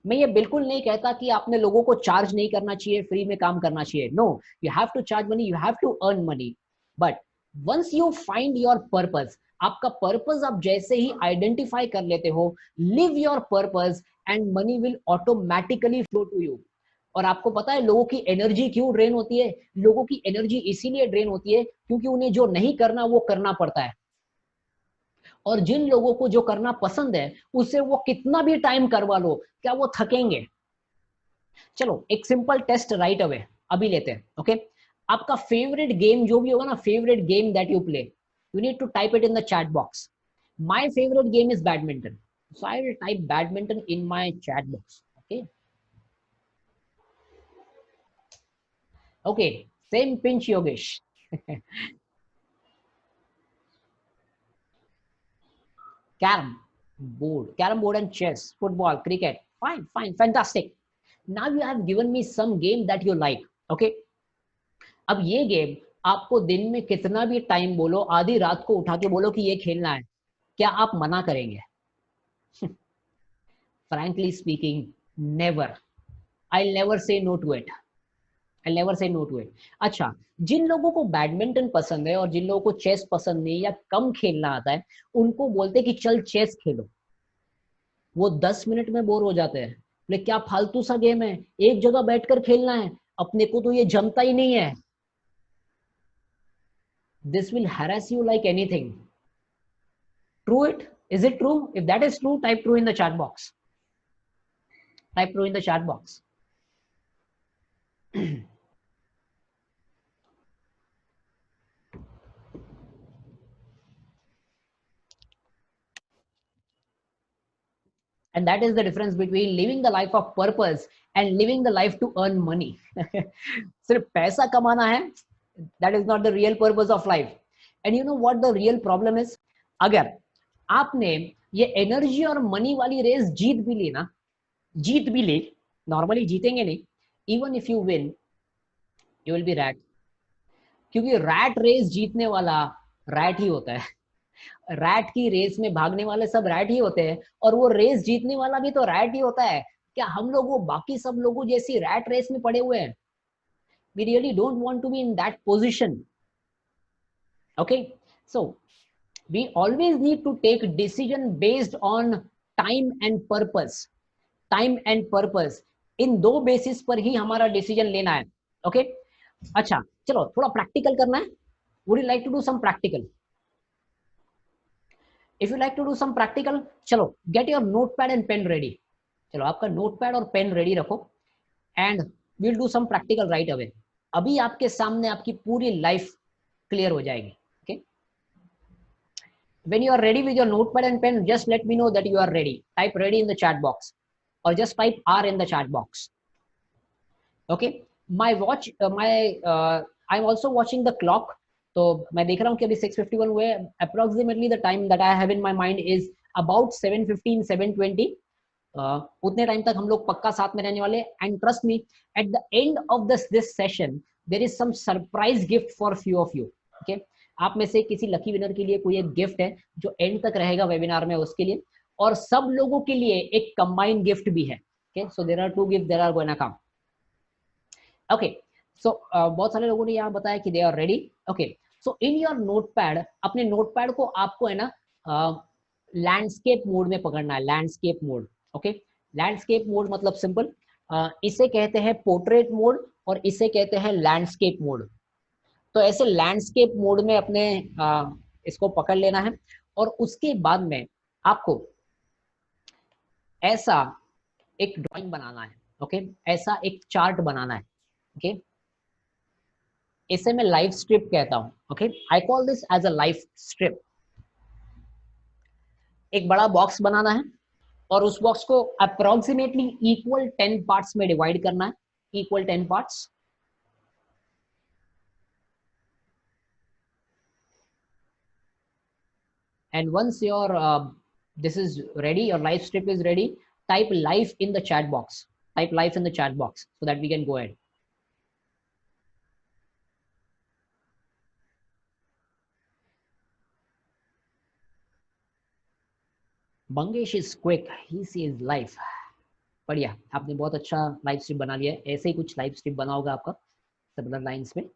मैं ये बिल्कुल नहीं कहता कि आपने लोगों को चार्ज नहीं करना चाहिए, फ्री में काम करना चाहिए. No, you have to charge money, you have to earn money. But once you find your purpose, आपका पर्पस आप जैसे ही आइडेंटिफाई कर लेते हो, live your purpose and money will automatically flow to you. और आपको पता है लोगों की एनर्जी क्यों ड्रेन होती है? लोगों की एनर्जी इसीलिए ड्रेन होती है क्योंकि उन्हें जो नहीं करना वो करना पड़ता है. और जिन लोगों को जो करना पसंद है उससे वो कितना भी टाइम करवा लो, क्या वो थकेंगे? चलो एक सिंपल टेस्ट राइट अवे अभी लेते हैं. ओके, आपका फेवरेट गेम जो भी होगा ना, favourite game that you play, you need to type it in the chat box. My favourite game is badminton, so I will type badminton in my chat box. Okay, okay, same pinch Yogesh. Carrom board and chess, football, cricket. Fine, fine, fantastic. Now you have given me some game that you like. Okay, अब ये game आपको दिन में कितना भी time बोलो, आधी रात को उठा के बोलो कि ये खेलना है, क्या आप मना करेंगे? Frankly speaking, never. I'll never say no to it. I'll never say no to it. अच्छा, जिन लोगों को बैडमिंटन पसंद है और जिन लोगों को चेस पसंद नहीं या कम खेलना आता है, उनको बोलते कि चल चेस खेलो. वो 10 मिनट में बोर हो जाते हैं. बोले क्या फालतू सा गेम है, एक जगह बैठकर खेलना है, अपने को तो ये जमता ही नहीं है. This will harass you like anything. True it? Is it true? If that is true, type true in the chat box. Type true in the chat box. and that is the difference between living the life of purpose and living the life to earn money. सिर्फ पैसा कमाना है, that is not the real purpose of life. And you know what the real problem is? अगर आपने ये energy और money वाली race जीत भी ली ना, जीत भी ली, नॉर्मली जीतेंगे नहीं, even if you win you will be rat, क्योंकि रैट रेस जीतने वाला रैट ही होता है। रैट की रेस में भागने वाले सब रैट ही होते हैं, और वो रेस जीतने वाला भी तो रैट ही होता है। क्या हम लोग वो बाकी सब लोगों जैसी रैट रेस में पड़े हुए हैं? We really don't want to be in that position. Okay, so we always need to take decision based on time and purpose. Time and purpose, इन दो बेसिस पर ही हमारा डिसीजन लेना है। ओके अच्छा, चलो थोड़ा प्रैक्टिकल करना है। Would you like to do some practical? If you like to do some practical, चलो get your notepad and pen ready. चलो आपका नोटपैड और पेन रेडी रखो, and we'll do some practical right away. अभी आपके सामने आपकी पूरी लाइफ क्लियर हो जाएगी। okay, when you are ready with your notepad and pen, just let me know that you are ready. Type ready in the chat box, or just type R in the chat box. Okay, my watch I'm also watching the clock. तो मैं देख रहा हूँ कि अभी 6:51 हुए। approximately the time that I have in my mind is about 7:15 7:20. उतने time तक हम लोग पक्का साथ में रहने वाले। And trust me, at the end of this session there is some surprise gift for few of you. Okay, आप में से किसी लकी विनर के लिए कोई एक गिफ्ट है जो एंड तक रहेगा वेबिनार में, उसके लिए, और सब लोगों के लिए एक कंबाइंड गिफ्ट भी है। Okay, so there are 2 gift there are going to come. Okay, so बहुत सारे लोगों ने यहाँ बताया कि they are ready. Okay, so in your notepad, अपने नोटपैड को आपको है ना लैंडस्केप मोड में पकड़ना है। Landscape mode, okay, landscape mode मतलब सिंपल, इसे कहते हैं पोर्ट्रेट मोड और इसे कहते हैं लैंडस्केप मोड। तो ऐसे लैंडस्केप मोड में अपने इसको पकड़ लेना है, और उसके बाद में आपको ऐसा एक ड्राइंग बनाना है। ओके, ऐसा एक चार्ट बनाना है। ओके, इसे मैं लाइफ स्ट्रिप कहता हूं। Okay, I call this as a life strip. एक बड़ा बॉक्स बनाना है, और उस बॉक्स को अप्रोक्सीमेटली इक्वल 10 पार्ट्स में डिवाइड करना है। Equal 10 parts. And once your this is ready, your life strip is ready, type life in the chat box. Type life in the chat box so that we can go ahead. Mangesh is quick, he sees life. बढ़िया, आपने बहुत अच्छा live strip बना लिया है। ऐसे ही कुछ live strip बना होगा आपका सिमिलर लाइंस में।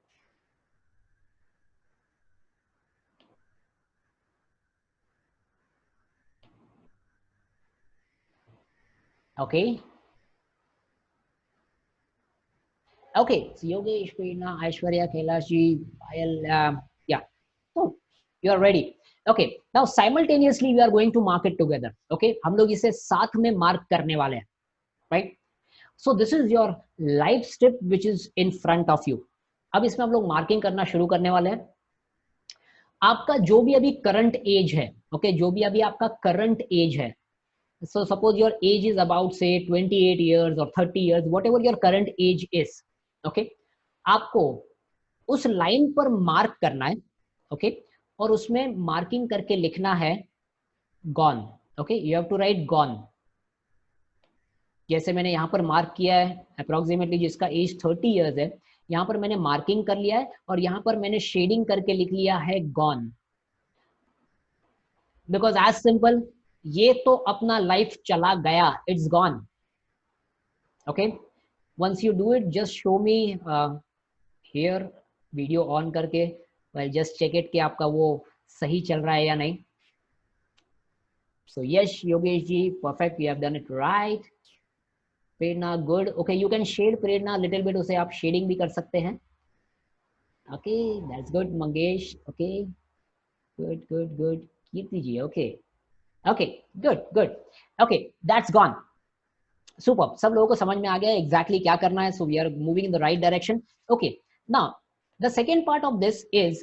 ओके ओके, योगेश, प्रेरणा, ऐश्वर्या, कैलाश जी, पायल, या, so you are ready. Okay, now simultaneously we are going to mark it together. Okay, हम लोग इसे साथ में मार्क करने वाले हैं, right? So this is your life strip which is in front of you. अब इसमें हम लोग मार्किंग करना शुरू करने वाले हैं। आपका जो भी अभी करंट एज है, ओके, जो भी अभी आपका करंट एज है, so suppose your age is about say 28 years or 30 years, whatever your current age is, okay, आपको उस लाइन पर मार्क करना है। ओके, और उसमें मार्किंग करके लिखना है gone. Okay, you have to write gone. जैसे मैंने यहाँ पर मार्क किया है अप्रोक्सीमेटली जिसका एज 30 इयर्स है, यहाँ पर मैंने मार्किंग कर लिया है, और यहाँ पर मैंने शेडिंग करके लिख लिया है गॉन, बिकॉज एज सिंपल, ये तो अपना लाइफ चला गया, it's gone. Okay, once you do it just show me here, video on करके, well just check it कि आपका वो सही चल रहा है या नहीं। So yes, Yogesh ji, perfect, you have done it right. Prerna good. Okay, you can shade Prerna little bit, उसे आप शेडिंग भी कर सकते हैं। Okay, that's good. Mangesh, okay, good good good. Kirti ji, okay okay, good good. Okay, that's gone. Super, सब लोगों को समझ में आ गया exactly क्या करना है। So we are moving in the right direction. Okay, now the second part of this is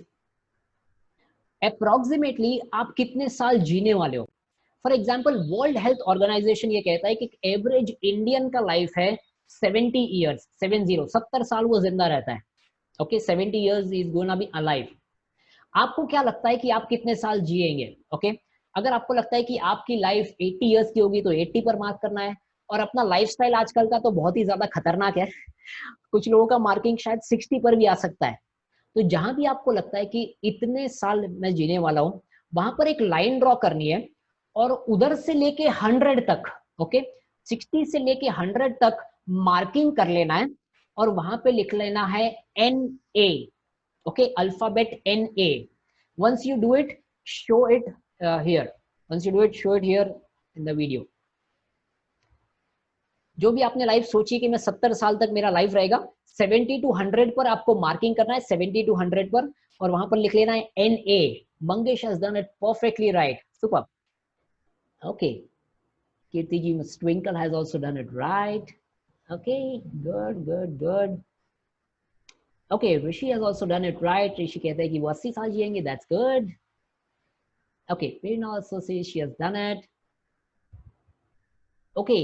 approximately आप कितने साल जीने वाले हो। For example world health organisation ये कहता है कि एवरेज इंडियन का लाइफ है 70 ईयर्स, 70 साल वो जिंदा रहता है। Okay, 70 years is gonna be alive. आपको क्या लगता है कि आप कितने साल जिएंगे? ओके, अगर आपको लगता है कि आपकी लाइफ 80 ईयर्स की होगी तो 80 पर मार्क करना है। और अपना लाइफस्टाइल आजकल का तो बहुत ही ज्यादा खतरनाक है, कुछ लोगों का मार्किंग शायद 60 पर भी आ सकता है। तो जहां भी आपको लगता है कि इतने साल मैं जीने वाला हूं, वहां पर एक लाइन ड्रॉ करनी है और उधर से लेके 100 तक, ओके, 60 से लेके 100 तक मार्किंग कर लेना है और वहां पे लिख लेना है NA, okay, alphabet NA. Once you do it, show it here. Once you do it, show it here in the video. जो भी आपने लाइफ सोची कि मैं 70 साल तक मेरा लाइफ रहेगा, 70 to 100 पर आपको मार्किंग करना है, 70 to 100 पर, और वहां पर लिख लेना है NA. Mangesh has done it perfectly right. Super. Okay. Kirti ji Twinkle has also done it right. Okay, good, good, good. Okay, Rishi has also done it right. Rishi कहता है कि वो 80 साल जिएंगे. That's good. Okay, Prerna also says she has done it. Okay,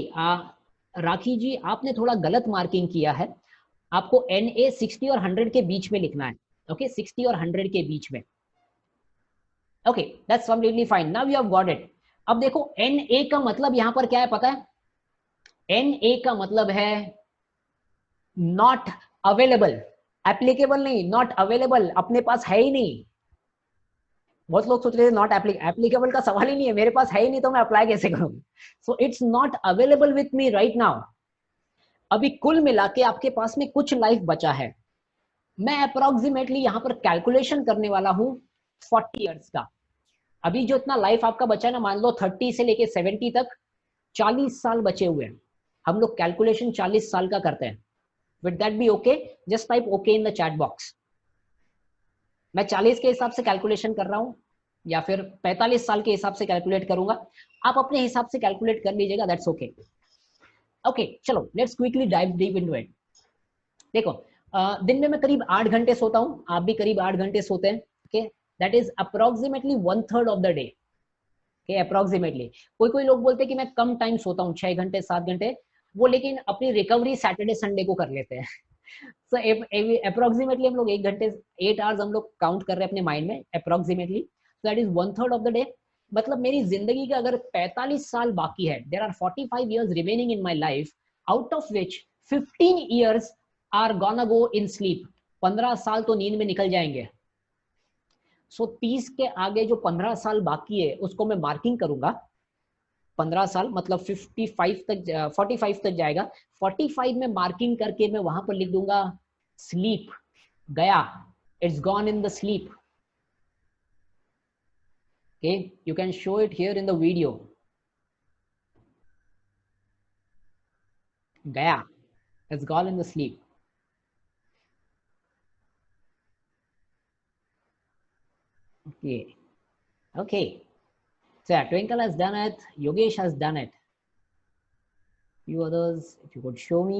राखी जी आपने थोड़ा गलत marking किया है, आपको NA 60 और 100 के बीच में लिखना है। ओके, 60 और 100 के बीच में। Okay, that's completely fine, now you have got it. अब देखो NA का मतलब यहां पर क्या है पता है? NA का मतलब है नॉट अवेलेबल, एप्लीकेबल नहीं, नॉट अवेलेबल, अपने पास है ही नहीं। बहुत लोग सोच रहे थे नॉट एप्लीकेबल का सवाल ही नहीं है, मेरे पास है ही नहीं तो मैं अप्लाई कैसे करूं? So it's not available with me right now. अभी कुल मिला के आपके पास में कुछ लाइफ बचा है। मैं अप्रोक्सीमेटली यहां पर कैलकुलेशन करने वाला हूं 40 इयर्स का। अभी जो इतना लाइफ आपका बचा है ना, मान लो 30 से लेके 70 तक 40 साल बचे हुए हैं। हम लोग कैलकुलेशन 40 साल का करते हैं। With that be okay? Just type okay in the chat box. मैं 40 के हिसाब से कैलकुलेशन कर रहा हूं या फिर 45 साल के हिसाब से कैलकुलेट करूंगा, आप अपने हिसाब से कैलकुलेट कर लीजिएगा, दैट्स ओके। ओके, चलो let's quickly dive deep into it. देखो, दिन में मैं करीब 8 घंटे सोता हूं, आप भी करीब 8 घंटे सोते हैं। Okay, that is approximately 1/3 of the day. Okay, approximately. कोई कोई लोग बोलते हैं कि मैं कम टाइम सोता हूँ, 6 घंटे 7 घंटे, वो लेकिन अपनी रिकवरी सैटरडे संडे को कर लेते हैं। सो अप्रोक्सीमेटली हम लोग 1 घंटे 8 आवर्स हम लोग काउंट कर रहे हैं अपने माइंड में approximately. So that is 1/3 of the day. मतलब मेरी जिंदगी का अगर 45 साल बाकी है, there are 45 years remaining in my life, out of which 15 years are gonna go in sleep. 15 साल तो नींद में निकल जाएंगे। सो 30 के आगे जो 15 साल बाकी है उसको मैं मार्किंग करूंगा। 15 साल मतलब 55 तक 45 तक जाएगा। 45 में मार्किंग करके मैं वहां पर लिख दूंगा स्लीप, गया, it's gone in the sleep. Okay, you can show it here in the video. गया, it's gone in the sleep. Okay, okay. So yeah, Twinkle has done it. Yogesh has done it. Few others, if you could show me.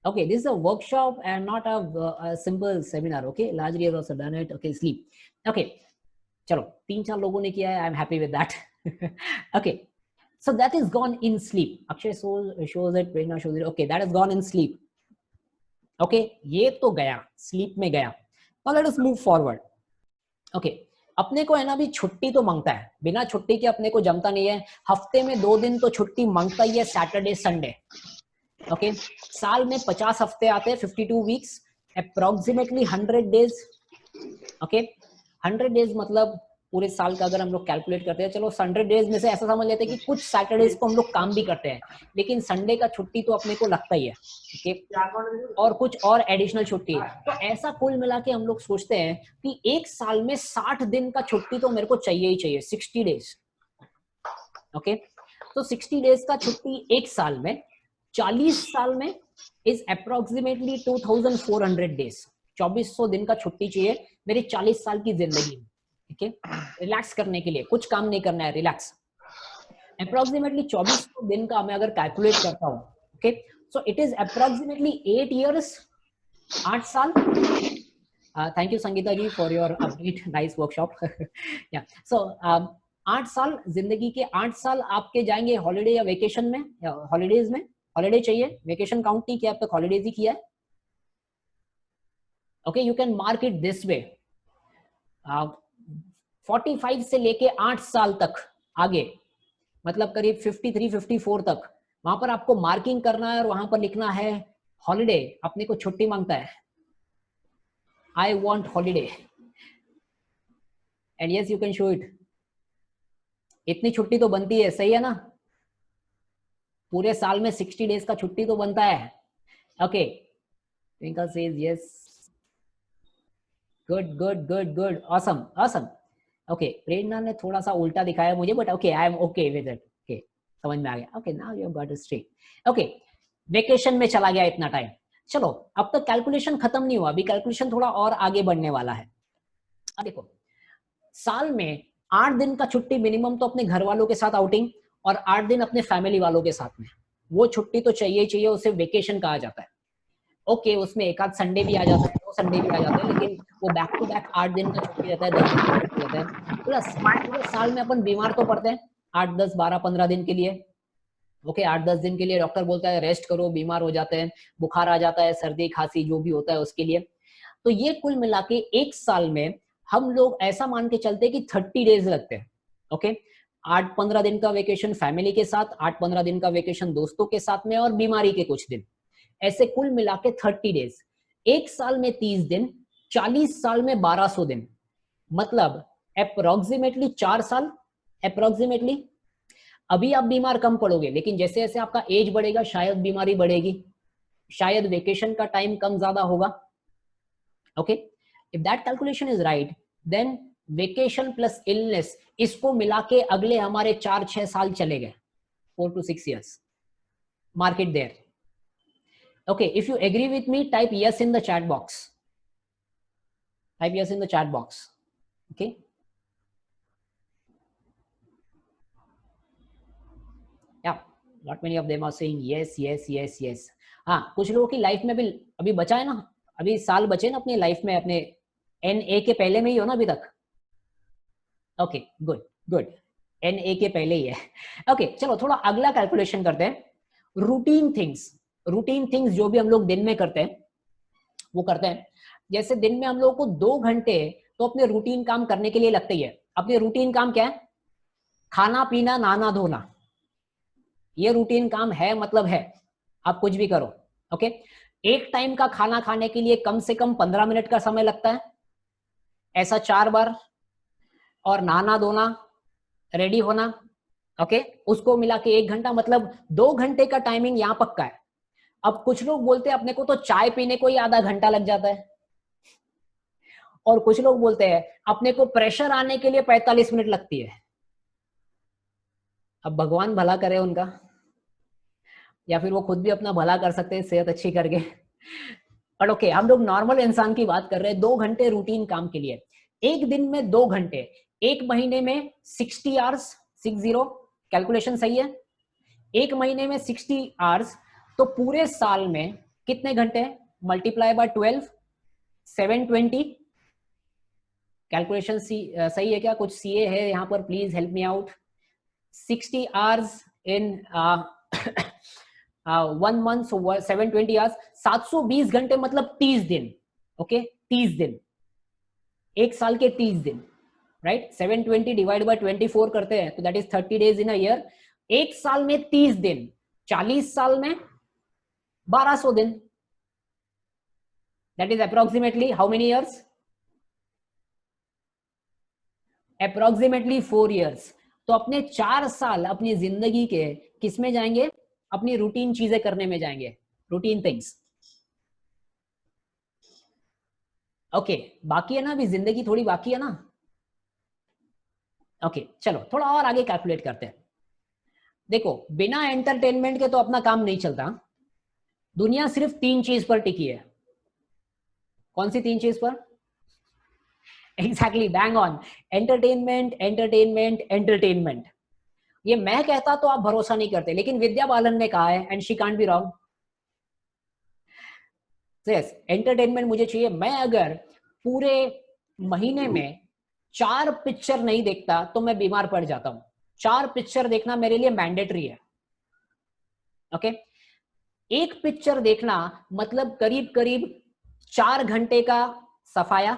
Okay, this is a workshop and not a simple seminar. Okay, largely has also done it. Okay, sleep. Okay, chalo, 3-4 लोगों ने किया है. I'm happy with that. Okay, so that is gone in sleep. Akshay shows it. Prerna shows it. Okay, that has gone in sleep. Okay, ये तो गया, sleep में गया. Now let us move forward. Okay, अपने को है ना, भी छुट्टी तो मांगता है, बिना छुट्टी के अपने को जमता नहीं है। हफ्ते में 2 दिन तो छुट्टी मांगता ही है, सैटरडे संडे। ओके, साल में 50 हफ्ते आते हैं, 52 weeks, approximately 100 days. Okay, 100 days मतलब पूरे साल का अगर हम लोग कैलकुलेट करते हैं, चलो 100 डेज में से ऐसा समझ लेते हैं कि कुछ सैटरडेज को हम लोग काम भी करते हैं, लेकिन संडे का छुट्टी तो अपने को लगता ही है। ओके, और कुछ और एडिशनल छुट्टी। तो ऐसा कुल मिला के हम लोग सोचते हैं कि एक साल में 60 दिन का छुट्टी तो मेरे को चाहिए ही चाहिए, 60 डेज। ओके, तो 60 डेज का छुट्टी एक साल में, 40 साल में इज अप्रोक्सीमेटली 2400 डेज। 2400 दिन का छुट्टी चाहिए मेरी 40 साल की जिंदगी में। ठीक है, रिलैक्स करने के लिए, कुछ काम नहीं करना है, रिलैक्स। अप्रोक्सीमेटली 2400 दिन का मैं अगर कैलकुलेट करता हूँ, okay, so it is approximately 8 years, 8 साल, thank you Sangeeta ji for your update, nice workshop. या सो 8 साल, जिंदगी के 8 साल आपके जाएंगे हॉलीडे या वेकेशन में, या हॉलीडेज में। हॉलीडे चाहिए, वेकेशन काउंट नहीं किया अब तक, हॉलीडेज ही किया है। Okay, you can mark it this way, 45 से लेके 8 साल तक आगे, मतलब करीब 53 54 तक, वहां पर आपको मार्किंग करना है और वहां पर लिखना है हॉलीडे। अपने को छुट्टी मांगता है, I want holiday, and yes you can show it. इतनी छुट्टी तो बनती है, सही है ना? पूरे साल में 60 डेज का छुट्टी तो बनता है। Okay, Twinkle says yes, good good good good, awesome awesome. Okay, Prerna ने थोड़ा सा उल्टा दिखाया मुझे, but okay I am okay with it. Okay, समझ में आ गया। Okay, now you got it straight. Okay, vacation में चला गया इतना टाइम। चलो, अब तक कैलकुलेशन खत्म नहीं हुआ, अभी कैलकुलेशन थोड़ा और आगे बढ़ने वाला है। अब देखो, साल में 8 दिन का छुट्टी मिनिमम तो अपने घर वालों के साथ आउटिंग, और 8 दिन अपने फैमिली वालों के साथ में, वो छुट्टी तो चाहिए ही चाहिए, उसे वेकेशन कहा जाता है। ओके, उसमें एक आध संडे भी आ जाता है, 2 संडे भी आ जाते हैं, लेकिन वो बैक टू बैक 8 दिन का छुट्टी रहता है, 10 दिन का छुट्टी रहता है। प्लस पूरे साल में अपन बीमार तो पड़ते हैं 8 10 12 15 दिन के लिए। ओके, 8 10 दिन के लिए डॉक्टर बोलता है रेस्ट करो, बीमार हो जाते हैं, बुखार आ जाता है, सर्दी खांसी जो भी होता है उसके लिए। तो ये कुल मिला के एक साल में हम लोग ऐसा मान के चलते हैं कि 30 डेज लगते हैं। ओके, 8 15 दिन का वेकेशन फैमिली के साथ, 8 15 दिन का वेकेशन दोस्तों के साथ में, और बीमारी के कुछ दिन, ऐसे कुल मिला के 30 डेज। एक साल में 30 दिन, 40 साल में 1200 दिन, मतलब अप्रोक्सीमेटली 4 साल अप्रोक्सीमेटली। अभी आप बीमार कम पड़ोगे, लेकिन जैसे जैसे आपका एज बढ़ेगा शायद बीमारी बढ़ेगी, शायद वेकेशन का टाइम कम ज्यादा होगा। Okay, if that calculation is right, then vacation plus illness, इसको मिला के अगले हमारे 4-6 साल चले गए, 4 to 6 years, mark it there. Okay, if you agree with me, type yes in the chat box. Type yes in the chat box. Okay, yeah, not many of them are saying yes yes yes yes. हाँ, कुछ लोगों की life में भी अभी बचा है ना, अभी साल बचे ना अपनी लाइफ में, अपने NA के पहले में ही हो ना अभी तक। ओके, गुड गुड, NA के पहले ही है। ओके, चलो थोड़ा अगला कैलकुलेशन करते हैं। रूटीन थिंग्स, रूटीन थिंग्स जो भी हम लोग दिन में करते हैं वो करते हैं। जैसे दिन में हम लोगों को 2 घंटे तो अपने रूटीन काम करने के लिए लगते ही है। अपने रूटीन काम क्या है? खाना पीना नहाना धोना, ये रूटीन काम है, मतलब है, आप कुछ भी करो। ओके, एक टाइम का खाना खाने के लिए कम से कम 15 मिनट का समय लगता है, ऐसा 4 बार, और नहाना धोना, रेडी होना, ओके, उसको मिला के 1 घंटा, मतलब 2 घंटे का टाइमिंग यहाँ पक्का है। अब कुछ लोग बोलते हैं अपने को तो चाय पीने को ही आधा घंटा लग जाता है, और कुछ लोग बोलते हैं अपने को प्रेशर आने के लिए 45 मिनट लगती है। अब भगवान भला करे उनका, या फिर वो खुद भी अपना भला कर सकते हैं सेहत अच्छी करके। पर ओके, हम लोग नॉर्मल इंसान की बात कर रहे हैं। 2 घंटे रूटीन काम के लिए, एक दिन में 2 घंटे, एक महीने में 60 आवर्स, 60, कैलकुलेशन सही है? एक महीने में 60 आवर्स, तो पूरे साल में कितने घंटे? Multiply by 12, 720। कैलकुलेशन सही है क्या? कुछ सीए है यहाँ पर, please help me out. 60 hours in 1 month, so 720 hours, 720 घंटे, मतलब 30 दिन। ओके, 30 दिन, एक साल के 30 दिन, राइट? 720 डिवाइड बाय 24 करते हैं तो that is 30 days in a year. एक साल में 30 दिन, 40 साल में 1200 दिन, that is approximately how many years? Approximately 4 years. तो अपने 4 साल अपनी जिंदगी के किस में जाएंगे? अपनी रूटीन चीजें करने में जाएंगे, रूटीन थिंग्स। ओके, बाकी है ना, अभी जिंदगी थोड़ी बाकी है ना। ओके, चलो थोड़ा और आगे कैलकुलेट करते हैं। देखो, बिना एंटरटेनमेंट के तो अपना काम नहीं चलता। दुनिया सिर्फ 3 चीज पर टिकी है। कौन सी 3 चीज पर? Exactly, bang on, entertainment entertainment entertainment. ये मैं कहता तो आप भरोसा नहीं करते, लेकिन विद्या बालन ने कहा है, and she can't be wrong. Yes, entertainment मुझे चाहिए। मैं अगर पूरे महीने में 4 पिक्चर नहीं देखता तो मैं बीमार पड़ जाता हूं। 4 पिक्चर देखना मेरे लिए मैंडेटरी है। ओके, एक पिक्चर देखना मतलब करीब करीब 4 घंटे का सफाया।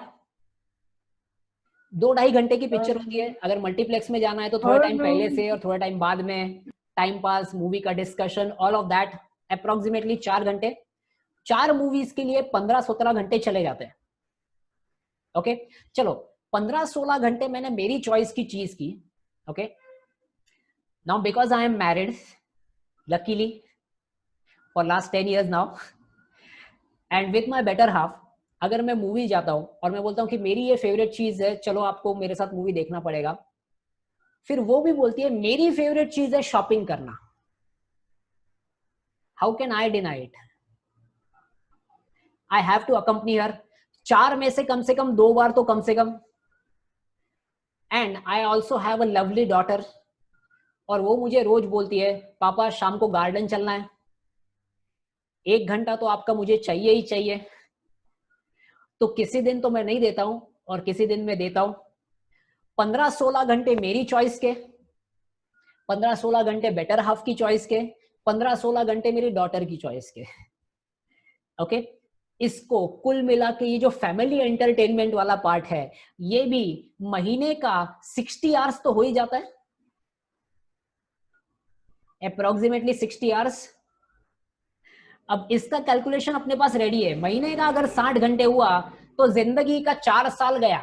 2-2.5 घंटे की पिक्चर होती है। अगर मल्टीप्लेक्स में जाना है तो थोड़ा टाइम पहले से और थोड़ा टाइम बाद में, टाइम पास, मूवी का discussion, all of that, approximately 4 घंटे। 4 मूवीज के लिए 15-17 घंटे चले जाते हैं। ओके, चलो 15-16 घंटे मैंने मेरी चॉइस की चीज की। Okay, now because I am married luckily for last 10 years now, and with my better half, अगर मैं मूवी जाता हूं और मैं बोलता हूं कि मेरी ये फेवरेट चीज है, चलो आपको मेरे साथ मूवी देखना पड़ेगा, फिर वो भी बोलती है मेरी फेवरेट चीज है शॉपिंग करना। How can I deny it? I have to accompany her. 4 में से कम 2 बार तो कम से कम। And I also have a lovely daughter, और वो मुझे रोज बोलती है पापा शाम को गार्डन चलना है, 1 घंटा तो आपका मुझे चाहिए ही चाहिए। तो किसी दिन तो मैं नहीं देता हूं और किसी दिन मैं देता हूं। 15-16 घंटे मेरी चॉइस के, 15-16 घंटे बेटर हाफ की चॉइस के, 15-16 घंटे मेरी डॉटर की चॉइस के। ओके, इसको कुल मिला के ये जो फैमिली एंटरटेनमेंट वाला पार्ट है, ये भी महीने का 60 आवर्स तो हो ही जाता है, अप्रोक्सीमेटली 60 आवर्स। अब इसका कैलकुलेशन अपने पास रेडी है। महीने का अगर 60 घंटे हुआ तो जिंदगी का 4 साल गया,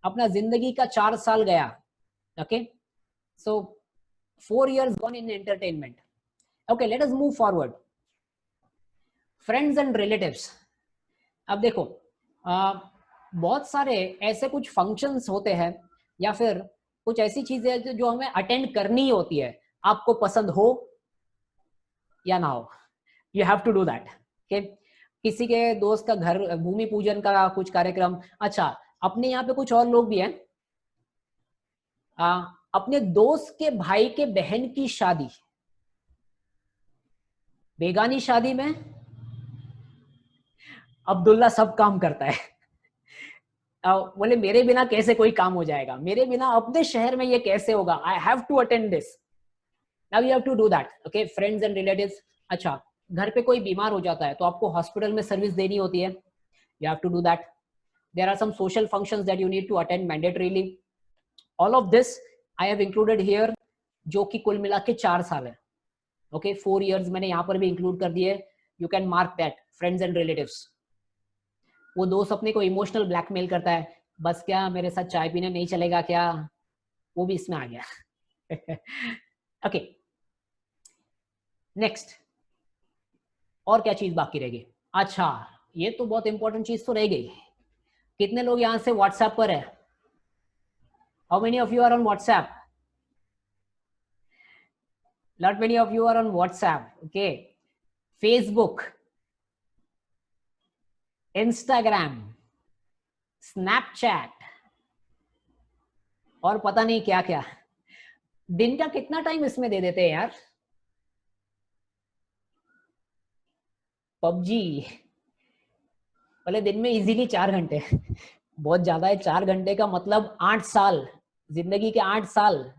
अपना जिंदगी का 4 साल गया। Okay, so 4 years gone in entertainment. Okay, let us move forward. Friends and relatives. अब देखो, बहुत सारे ऐसे कुछ फंक्शंस होते हैं या फिर कुछ ऐसी चीजें जो हमें अटेंड करनी होती है, आपको पसंद हो या ना हो, you have to do that. Okay, किसी के दोस्त का घर भूमि पूजन का कुछ कार्यक्रम, अच्छा अपने यहाँ पे कुछ और लोग भी हैं, अपने दोस्त के भाई के बहन की शादी, बेगानी शादी में अब्दुल्ला सब काम करता है। बोले मेरे बिना कैसे कोई काम हो जाएगा, मेरे बिना अपने शहर में ये कैसे होगा, I have to attend this, now you have to do that. Okay, friends and relatives. अच्छा, घर पे कोई बीमार हो जाता है तो आपको हॉस्पिटल में सर्विस देनी होती है, you have to do that. There are some social functions that you need to attend mandatorily. All of this I have included here, जो कि कुल मिला के 4 साल है। ओके, 4 years मैंने यहाँ पर भी इंक्लूड कर दिए। You can mark that, friends and relatives. वो दोस्त अपने को इमोशनल ब्लैकमेल करता है, बस क्या मेरे साथ चाय पीने नहीं चलेगा क्या, वो भी इसमें आ गया। ओके, नेक्स्ट, और क्या चीज बाकी रह गई? अच्छा, ये तो बहुत इंपॉर्टेंट चीज तो रह गई। कितने लोग यहां से व्हाट्सएप पर है? How many of you are on WhatsApp? Not many of you are on WhatsApp. Okay, Facebook, Instagram, Snapchat और पता नहीं क्या क्या। दिन का कितना टाइम इसमें दे देते हैं यार? पबजी, बोले दिन में इजीली 4 घंटे। बहुत ज्यादा है 4 घंटे का मतलब 8 साल, जिंदगी के 8 साल।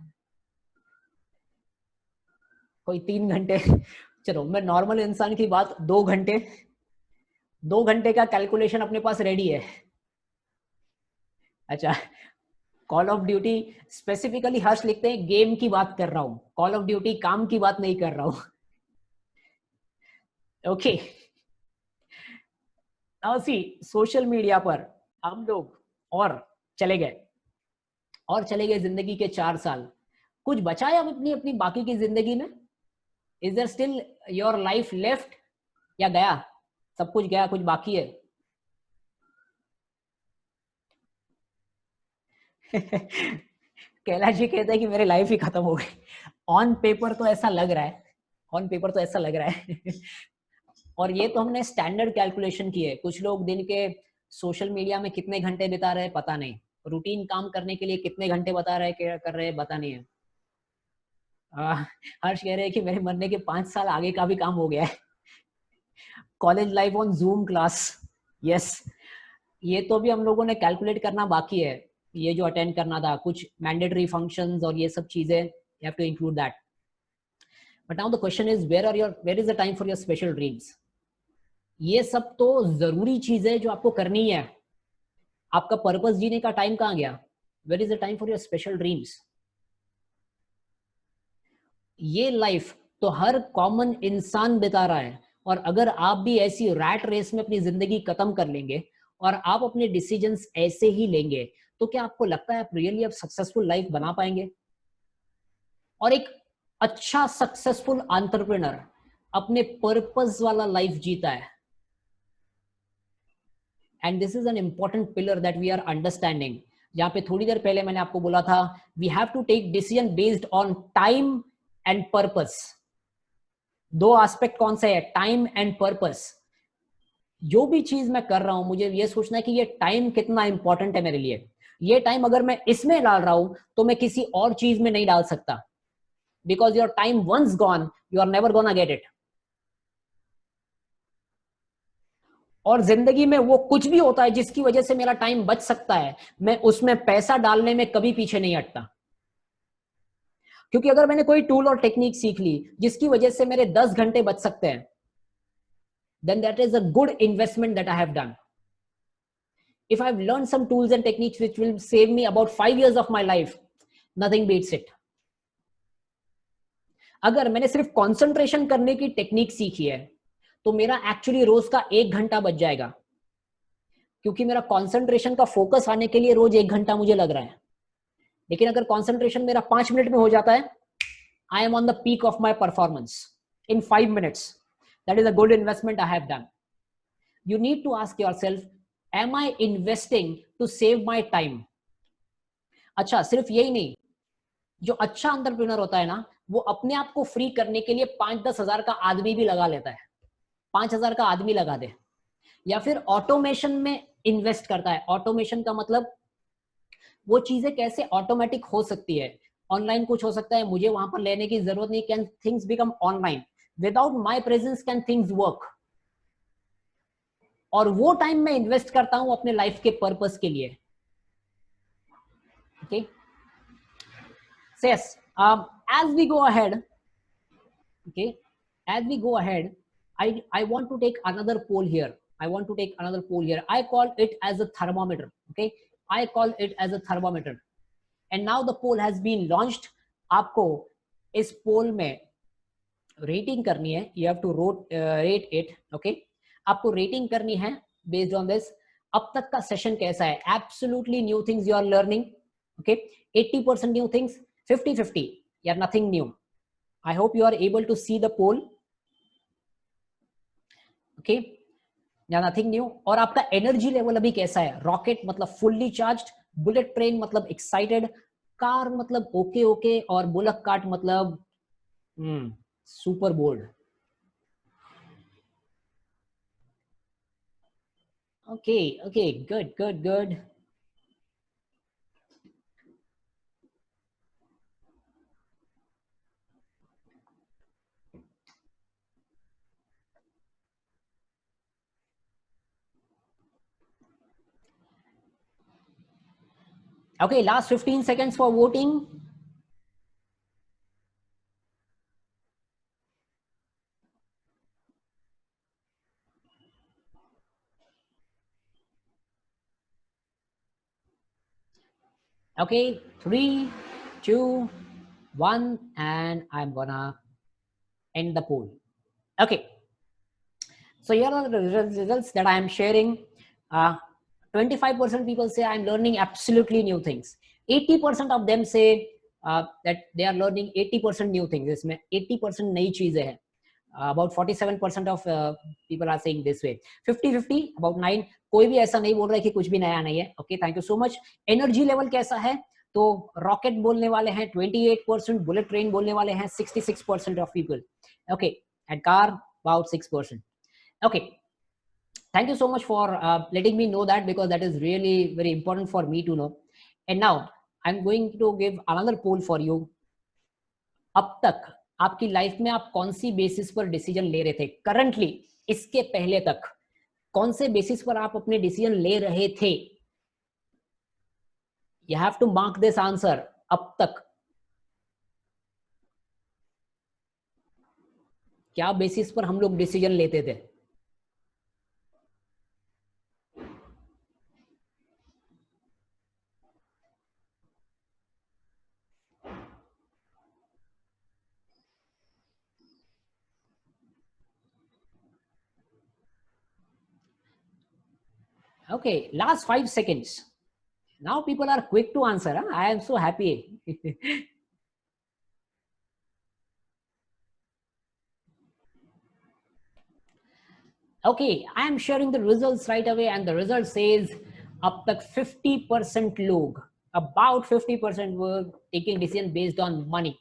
कोई 3 घंटे, चलो मैं नॉर्मल इंसान की बात, 2 घंटे, 2 घंटे का कैलकुलेशन अपने पास रेडी है। अच्छा, कॉल ऑफ ड्यूटी, स्पेसिफिकली हर्ष लिखते हैं गेम की बात कर रहा हूं, कॉल ऑफ ड्यूटी काम की बात नहीं कर रहा हूं। Okay, now see, social media पर हम लोग और चले गए, और चले गए जिंदगी के 4 साल। कुछ बचा है अपनी अपनी बाकी की जिंदगी में? Is there still your life left, या गया सब कुछ, गया कुछ बाकी है? कैलाश जी कहते हैं कि मेरी लाइफ ही खत्म हो गई। ऑन पेपर तो ऐसा लग रहा है, ऑन पेपर तो ऐसा लग रहा है। और ये तो हमने स्टैंडर्ड कैलकुलेशन की है। कुछ लोग दिन के सोशल मीडिया में कितने घंटे बिता रहे हैं पता नहीं, रूटीन काम करने के लिए कितने घंटे बता रहे हैं कर रहे हैं पता नहीं है। हर्ष कह रहे हैं कि मेरे मरने के 5 साल आगे का भी काम हो गया है। College life on zoom class, yes. ये तो भी हम लोगों ने कैलकुलेट करना बाकी है, ये जो अटेंड करना था, कुछ मैंडेटरी फंक्शंस और ये सब चीजें, you have to include that. But now the question is where is the time for your special dreams. ये सब तो जरूरी चीजें जो आपको करनी है. आपका पर्पस जीने का टाइम कहाँ गया? Where is the time for your special dreams? ये लाइफ तो हर कॉमन इंसान बिता रहा है, और अगर आप भी ऐसी रैट रेस में अपनी जिंदगी खत्म कर लेंगे और आप अपने डिसीजंस ऐसे ही लेंगे, तो क्या आपको लगता है आप रियली अब सक्सेसफुल लाइफ बना पाएंगे? और एक अच्छा सक्सेसफुल एंटरप्रेन्योर अपने पर्पस वाला लाइफ जीता है. And this is an important pillar that we are understanding. जहां पे थोड़ी देर पहले मैंने आपको बोला था, we have to take decision based on time and purpose. दो एस्पेक्ट कौन से है? Time and purpose. जो भी चीज मैं कर रहा हूं, मुझे ये सोचना है कि ये टाइम कितना इंपॉर्टेंट है मेरे लिए. ये टाइम अगर मैं इसमें डाल रहा हूं तो मैं किसी और चीज में नहीं डाल सकता, because your time once gone, you are never gonna get it. और जिंदगी में वो कुछ भी होता है जिसकी वजह से मेरा टाइम बच सकता है, मैं उसमें पैसा डालने में कभी पीछे नहीं हटता. क्योंकि अगर मैंने कोई टूल और टेक्निक सीख ली जिसकी वजह से मेरे 10 घंटे बच सकते हैं, then that is a good investment that I have done. If I've learned some tools and techniques which will save me about 5 years of my life, nothing beats it. अगर मैंने सिर्फ कंसंट्रेशन करने की टेक्निक सीखी है तो मेरा actually रोज का 1 घंटा बच जाएगा, क्योंकि मेरा कंसंट्रेशन का फोकस आने के लिए रोज 1 घंटा मुझे लग रहा है. लेकिन अगर कंसंट्रेशन मेरा 5 मिनट में हो जाता है, I M on the peak of my performance in 5 minutes. That is a good investment I have done. You need to ask yourself, am I investing to save my time? अच्छा, सिर्फ यही नहीं, जो अच्छा एंटरप्रेन्योर होता है ना, वो अपने आप को फ्री करने के लिए 5-10 हजार का आदमी भी लगा लेता है. 5,000 का आदमी लगा दे, या फिर ऑटोमेशन में इन्वेस्ट करता है. ऑटोमेशन का मतलब वो चीजें कैसे ऑटोमेटिक हो सकती है. ऑनलाइन कुछ हो सकता है, मुझे वहां पर लेने की जरूरत नहीं. Can things become online without my presence? Can things work? और वो टाइम मैं इन्वेस्ट करता हूं अपने लाइफ के पर्पस के लिए. Okay, yes, as we go ahead, okay, as we go ahead, I want to take another poll here. I call it as a thermometer. Okay, I call it as a thermometer. And now the poll has been launched. आपको इस पोल में rating करनी है. You have to rate it. Okay, आपको rating करनी है based on this. अब तक का सेशन कैसा है? Absolutely new things you are learning. Okay, 80% new things, 50-50, yeah, nothing new. I hope you are able to see the poll. Okay, yeah, nothing new. और आपका एनर्जी लेवल अभी कैसा है? रॉकेट मतलब फुल्ली चार्ज्ड, बुलेट ट्रेन मतलब excited, car मतलब okay okay, और bullock cart मतलब super bold. Okay okay, good good good. Okay, last 15 seconds for voting. Okay, 3, 2, 1, and I'm gonna end the poll. Okay, so here are the results that I am sharing. 25% people say I'm learning absolutely new things. 80% of them say that they are learning 80% new things. इसमें 80% नई चीजें हैं. About 47% of people are saying this way. 50-50, about 9. कोई भी ऐसा नहीं बोल रहा है कि कुछ भी नया नहीं है. Okay, thank you so much. Energy level कैसा है? तो रॉकेट बोलने वाले हैं 28%, बुलेट ट्रेन बोलने वाले हैं 66% of people. Okay, and car about 6%. Okay, thank you so much for letting me know that, because that is really very important for me to know. And now I'm going to give another poll for you. अब तक आपकी life में आप कौन सी basis पर decision ले रहे थे करंटली, इसके पहले तक? कौन से बेसिस पर आप अपने डिसीजन ले रहे थे? You have to mark this answer. अब तक क्या बेसिस पर हम लोग डिसीजन लेते थे? Okay, last 5 seconds. Now people are quick to answer. Huh? I am so happy. Okay, I am sharing the results right away, and the result says अब तक 50% लोग, about 50% were taking decision based on money.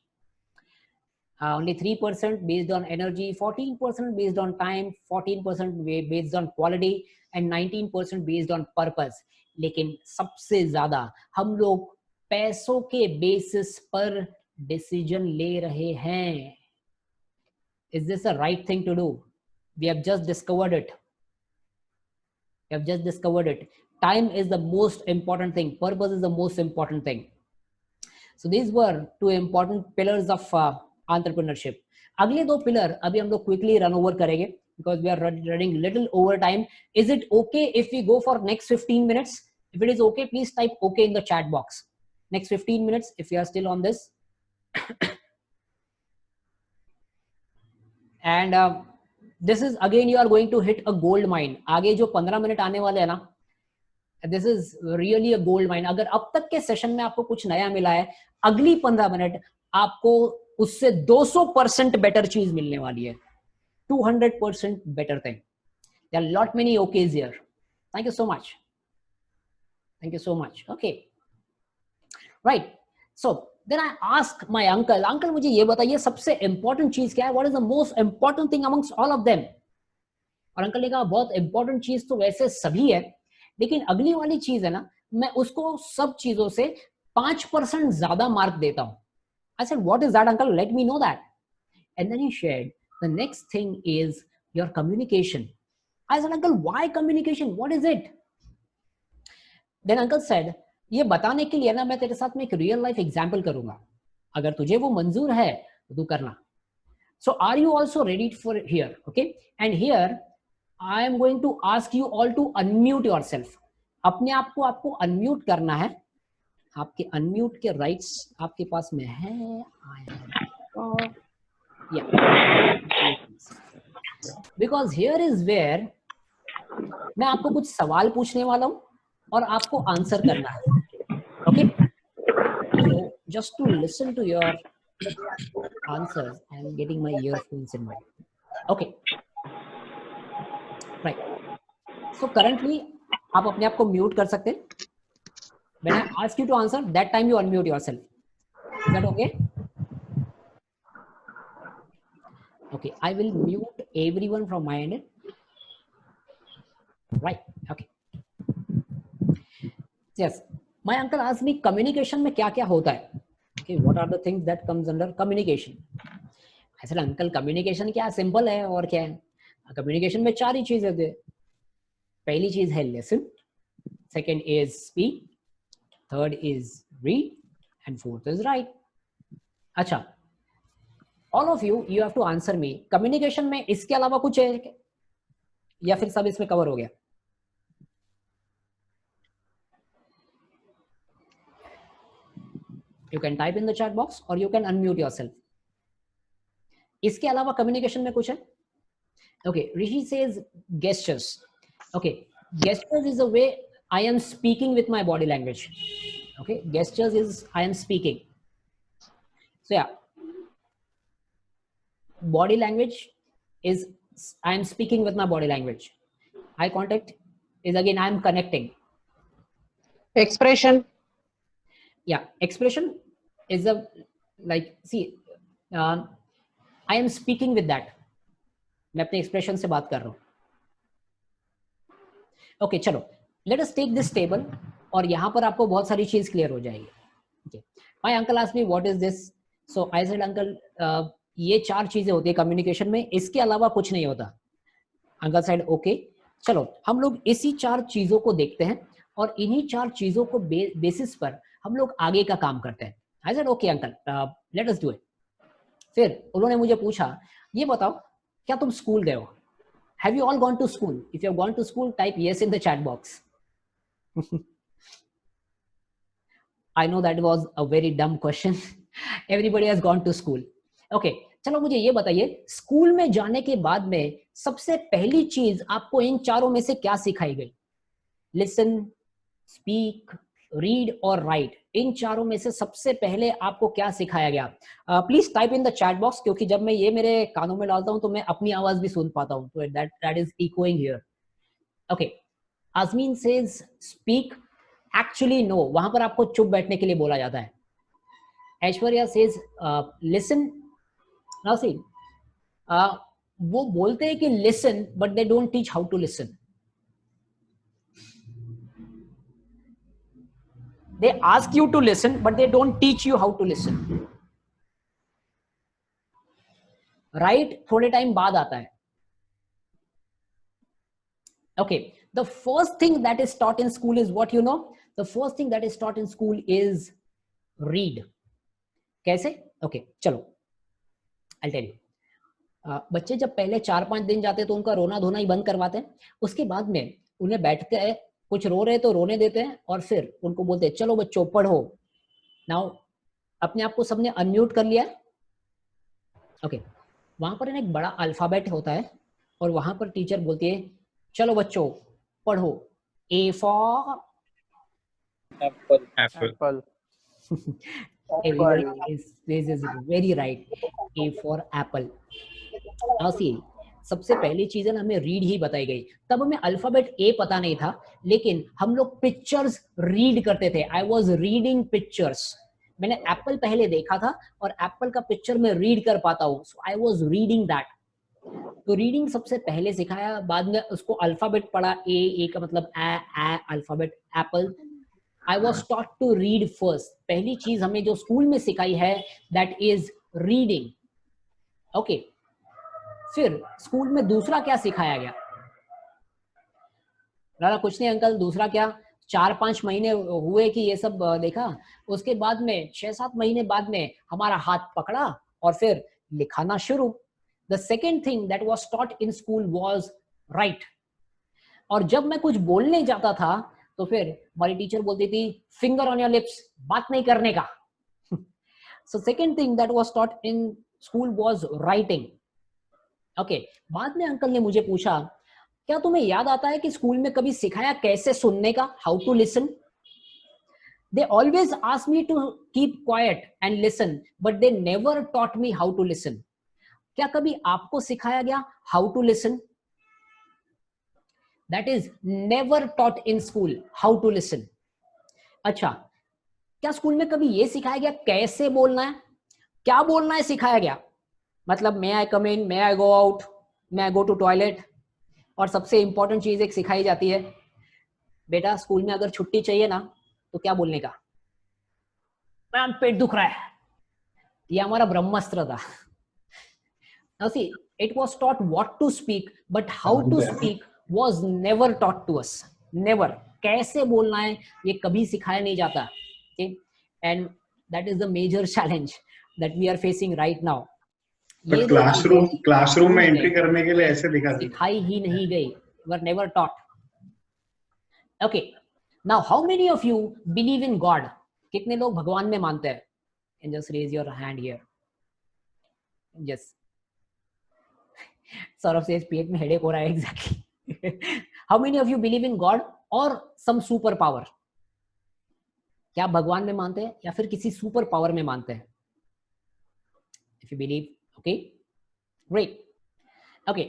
Only 3% based on energy, 14% based on time, 14% based on quality, and 19% based on purpose. लेकिन सबसे ज्यादा हम लोग पैसों के बेसिस पर डिसीजन ले रहे हैं. Is this the right thing to do? We have just discovered it. We have just discovered it. Time is the most important thing. Purpose is the most important thing. So these were two important pillars of entrepreneurship. अगले दो pillar अभी हम लोग quickly run over करेंगे because we are running little over time. Is it okay if we go for next 15 minutes? If it is okay, please type okay in the chat box. Next 15 minutes if you are still on this. And this is again you are going to hit a gold mine. आगे जो 15 minute आने वाले हैं ना, this is really a gold mine. अगर अब तक के सेशन में आपको कुछ नया मिला है, अगली 15 मिनट आपको उससे 200% बेटर चीज मिलने वाली है. 200% better thing. There are lot many okays here. Thank you so much. Thank you so much. Okay, right. So then I ask my uncle, uncle मुझे ये बताइए सबसे इंपॉर्टेंट चीज क्या है? What is the most important thing amongst all of them? और uncle ने कहा बहुत इंपॉर्टेंट चीज तो वैसे सभी है, लेकिन अगली वाली चीज है ना, मैं उसको सब चीजों से 5% ज्यादा मार्क देता हूं. I said, what is that, uncle? Let me know that. And then he shared, the next thing is your communication. I said, uncle, why communication? What is it? Then uncle said, ये बताने के लिए ना मैं तेरे साथ में एक रियल लाइफ एग्जाम्पल करूंगा, अगर तुझे वो मंजूर है तो तू करना. So are you also ready for here? Okay, and here I am going to ask you all to unmute yourself. अपने आप को आपको unmute करना है. आपके unmute के rights आपके पास में है. Yeah. Because here is where मैं आपको कुछ सवाल पूछने वाला हूँ और आपको आंसर करना है. Okay? So just to listen to your answers, I am getting my earphones in my. Okay. Right. So currently आप अपने आप को म्यूट कर सकते हैं. When I ask you to answer, that time you unmute yourself. Is that okay? Okay, I will mute everyone from my end. Right. Okay. Yes. My uncle asked me communication में क्या क्या होता है. Okay, what are the things that comes under communication? I said, uncle, communication क्या simple है और क्या है? Communication में 4 ही चीजें होती है. पहली चीज है listen, second is speak, third is read, and fourth is write. अच्छा, all of you have to answer me. Communication में इसके अलावा कुछ है या फिर सब इसमें कवर हो गया? You can type in the chat box or you can unmute yourself. इसके अलावा communication में कुछ है? Okay, Rishi says gestures. Okay, gestures is a way I am speaking with my body language. Okay, gestures is I am speaking. So yeah, body language is I am speaking with my body language. Eye contact is again I am connecting. Expression. Yeah, expression is a like see I am speaking with that. मैं अपने expression से बात कर रहा हूँ. Okay, चलो let us take this table और यहाँ पर आपको बहुत सारी चीज क्लियर हो जाएगी. Okay, my uncle asked me what is this. So I said uncle ये 4 चीजें होती है कम्युनिकेशन में, इसके अलावा कुछ नहीं होता. अंकल सेड ओके, चलो हम लोग इसी 4 चीजों को देखते हैं और इन्हीं 4 चीजों को बेसिस पर हम लोग आगे का काम करते हैं। I said okay uncle, let us do it. फिर उन्होंने मुझे पूछा, ये बताओ क्या तुम स्कूल गए हो? Have you all gone to school? If you have gone to school, type yes in the chat box. I know that was a very dumb question. Everybody has gone to school. Okay, चलो मुझे ये बताइए, school में जाने के बाद में सबसे पहली चीज आपको इन चारों में से क्या सिखाई गई? लिसन, स्पीक, रीड और राइट, इन चारों में से सबसे पहले आपको क्या सिखाया गया? Please type in the chat box, क्योंकि जब मैं ये मेरे कानों में डालता हूं तो मैं अपनी आवाज भी सुन पाता हूं, तो that is echoing here. Okay, Azmeen says speak, actually no, वहां पर आपको चुप बैठने के लिए बोला जाता है। Aishwarya says listen. Now see, वो बोलते हैं कि listen but they don't teach how to listen. They ask you to listen but they don't teach you how to listen. Right थोड़े टाइम बाद आता है। Okay, the first thing that is taught in school is what you know? The first thing that is taught in school is read. कैसे? Okay, चलो I tell you. बच्चे जब पहले 4-5 दिन जाते हैं तो उनका रोना धोना ही बंद करवाते हैं। उसके बाद में उन्हें बैठते हैं, कुछ रो रहे तो रोने देते हैं और फिर उनको बोलते हैं चलो बच्चों पढ़ो। नाउ अपने आप को सबने अनम्यूट कर लिया है? ओके, वहां पर एक बड़ा अल्फाबेट होता है और वहां पर टीचर बोलती है चलो बच्चों पढ़ो। A for Apple. Apple. everybody this is very right. A for apple. Now see, सबसे पहली चीज है ना, हमें रीड ही बताई गई। तब हमें अल्फाबेट ए पता नहीं था, लेकिन हम लोग पिक्चर्स रीड करते थे। I was reading pictures. मैंने एप्पल पहले देखा था और एप्पल का पिक्चर में रीड कर पाता हूँ, सो आई वॉज रीडिंग दैट। तो रीडिंग सबसे पहले सिखाया, बाद में उसको अल्फाबेट पढ़ा। ए का मतलब ए alphabet Apple. I was taught to read first. पहली चीज हमें जो स्कूल में सिखाई है that is reading. Okay. फिर स्कूल में दूसरा क्या सिखाया गया? लाला कुछ नहीं अंकल, दूसरा क्या? 4-5 महीने हुए कि ये सब देखा, उसके बाद में 6-7 महीने बाद में हमारा हाथ पकड़ा और फिर लिखाना शुरू। The second thing that was taught in school was write. और जब मैं कुछ बोलने जाता था तो फिर हमारी टीचर बोलती थी फिंगर ऑन योर लिप्स, बात नहीं करने का। So second thing that was taught in school was writing. Okay, बाद में अंकल ने मुझे पूछा क्या तुम्हें याद आता है कि स्कूल में कभी सिखाया कैसे सुनने का, how to listen? They always ask me to keep quiet and listen but they never taught me how to listen. क्या कभी आपको सिखाया गया how to listen? That is never taught in school how to listen. अच्छा, क्या school में कभी ये सिखाया गया कैसे बोलना है, क्या बोलना है सिखाया गया? मतलब may I come in, may I go out, may I go to toilet. और सबसे इंपॉर्टेंट चीज एक सिखाई जाती है, बेटा स्कूल में अगर छुट्टी चाहिए ना तो क्या बोलने का? मैम पेट दुख रहा है। ये हमारा ब्रह्मास्त्र था। Now see, it was taught what to speak, but how to speak was never taught to us. Never. कैसे बोलना है ये कभी सिखाया नहीं जाता। Okay? And that is the major challenge that we are facing right now. But classroom में entry करने के लिए ऐसे सिखाई ही नहीं गई, were never taught. Okay. Now how many of you believe in God? कितने लोग भगवान में मानते हैं? And just raise your hand here. Yes. Saurabh से पेट में हेडेक हो रहा है exactly. How many of you believe in God और सम सुपर पावर? क्या भगवान में मानते हैं या फिर किसी सुपर पावर में मानते हैं? If you believe, okay great. Okay,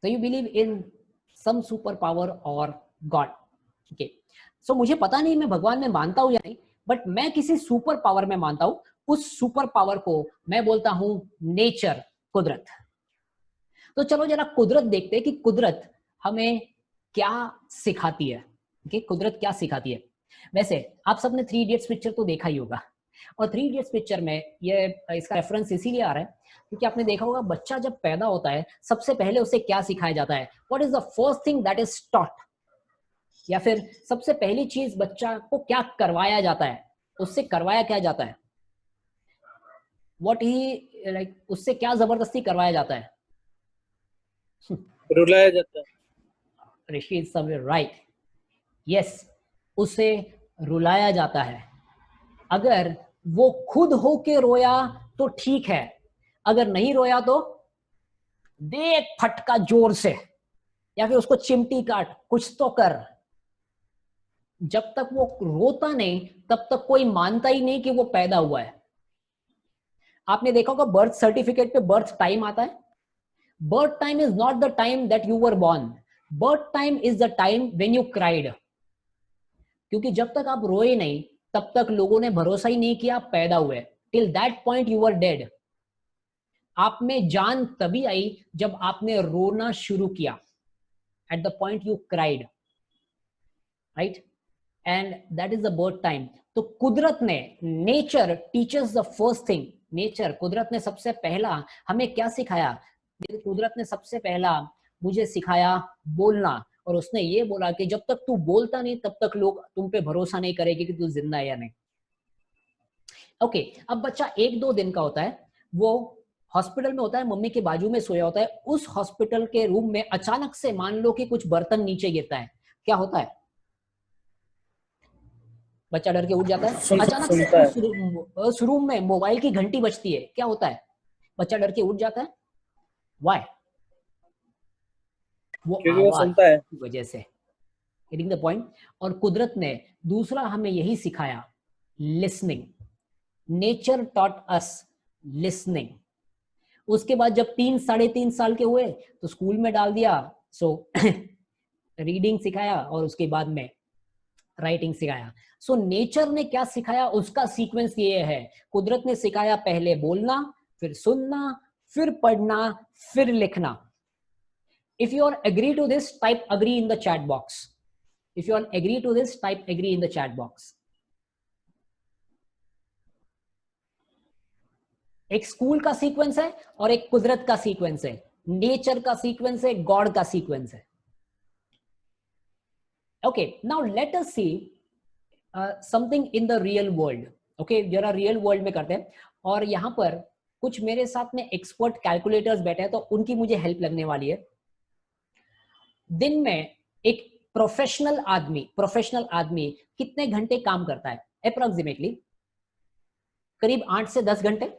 so you believe in some super power और गॉड। ओके, सो मुझे पता नहीं मैं भगवान में मानता हूं या नहीं, बट मैं किसी सुपर पावर में मानता हूं। उस सुपर पावर को मैं बोलता हूं नेचर, कुदरत। तो चलो जरा कुदरत देखते हैं कि कुदरत हमें क्या सिखाती है। okay? कुदरत क्या सिखाती है? वैसे आप सबने 3 इडियट्स पिक्चर तो देखा ही होगा। और थ्री इडियट्स पिक्चर में ये इसका रेफरेंस इसीलिए आ रहा है क्योंकि आपने देखा होगा बच्चा जब पैदा होता है सबसे पहले उसे क्या सिखाया जाता है, what is the first thing that is taught, या फिर सबसे पहली चीज बच्चा को क्या करवाया जाता है, उससे करवाया क्या जाता है, व्हाट ही लाइक उससे क्या जबरदस्ती करवाया जाता है? रुलाया जाता है। ऋषि इज समवेयर राइट, यस, उसे रुलाया जाता है। अगर वो खुद होके रोया तो ठीक है, अगर नहीं रोया तो दे एक फटका जोर से, या फिर उसको चिमटी काट, कुछ तो कर। जब तक वो रोता नहीं तब तक कोई मानता ही नहीं कि वो पैदा हुआ है। आपने देखा होगा बर्थ सर्टिफिकेट पे बर्थ टाइम आता है। Birth time is not the time that you were born, birth time is the time when you cried. क्योंकि जब तक आप रोए नहीं तब तक लोगों ने भरोसा ही नहीं किया आप पैदा हुए। Till that point you were dead. आप में जान तभी आई जब आपने रोना शुरू किया, at the point you cried, right, and that is the birth time. तो कुदरत ने, nature teachers the first thing, nature, कुदरत ने सबसे पहला हमें क्या सिखाया? कुदरत ने सबसे पहला मुझे सिखाया बोलना, और उसने ये बोला कि जब तक तू बोलता नहीं तब तक लोग तुम पे भरोसा नहीं करेंगे कि तू जिंदा है या नहीं। ओके, अब बच्चा 1-2 दिन का होता है, वो हॉस्पिटल में होता है, मम्मी के बाजू में सोया होता है। उस हॉस्पिटल के रूम में अचानक से मान लो कि कुछ बर्तन नीचे गिरता है, क्या होता है? बच्चा डर के उठ जाता है। अचानक से उस रूम में मोबाइल की घंटी बजती है, क्या होता है? बच्चा डर के उठ जाता है। व्हाई? वो आवाज की वजह से। Getting the point? और कुदरत ने दूसरा हमें यही सिखाया, listening. Nature taught us listening. उसके बाद जब 3-3.5 साल के हुए तो स्कूल में डाल दिया, सो रीडिंग सिखाया और उसके बाद में राइटिंग सिखाया। सो नेचर ने क्या सिखाया उसका सीक्वेंस ये है, कुदरत ने सिखाया पहले बोलना, फिर सुनना, फिर पढ़ना, फिर लिखना। If you all agree to this, type agree in the chat box. If you all agree to this, type agree in the chat box. एक स्कूल का सीक्वेंस है और एक कुदरत का सीक्वेंस है, नेचर का सीक्वेंस है, गॉड का सीक्वेंस है। Okay, now let us see something in the real world. Okay, जरा रियल वर्ल्ड में करते हैं। और यहां पर कुछ मेरे साथ में एक्सपर्ट कैलकुलेटर्स बैठे हैं तो उनकी मुझे हेल्प लगने वाली है। दिन में एक प्रोफेशनल आदमी कितने घंटे काम करता है? अप्रोक्सीमेटली करीब 8 से 10 घंटे।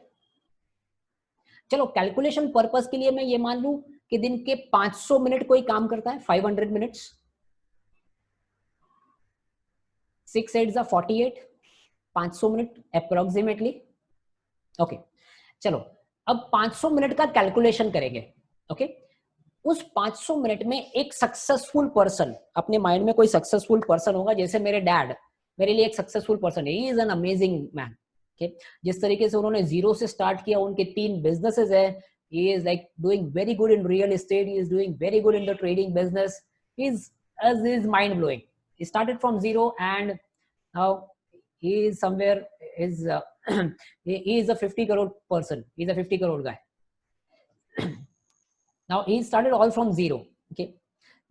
चलो कैलकुलेशन पर्पस के लिए मैं ये मान लूं कि दिन के 500 मिनट कोई काम करता है, 500 मिनट्स। 6 8 48, 500 minute approximately. ओके, चलो अब 500 मिनट का कैलकुलेशन करेंगे। ओके, उस 500 मिनट में एक सक्सेसफुल पर्सन, अपने माइंड में कोई सक्सेसफुल पर्सन होगा, जैसे मेरे डैड मेरे लिए एक सक्सेसफुल पर्सन है, he is an amazing man. जिस तरीके से उन्होंने जीरो से स्टार्ट किया, उनके 3 बिजनेसेस है, he is like doing very good in real estate, he is doing very good in the trading business, he is mind blowing. He started from zero and now he is somewhere is he is a 50 crore person, he is a 50 crore guy. Now he started all from zero. Okay,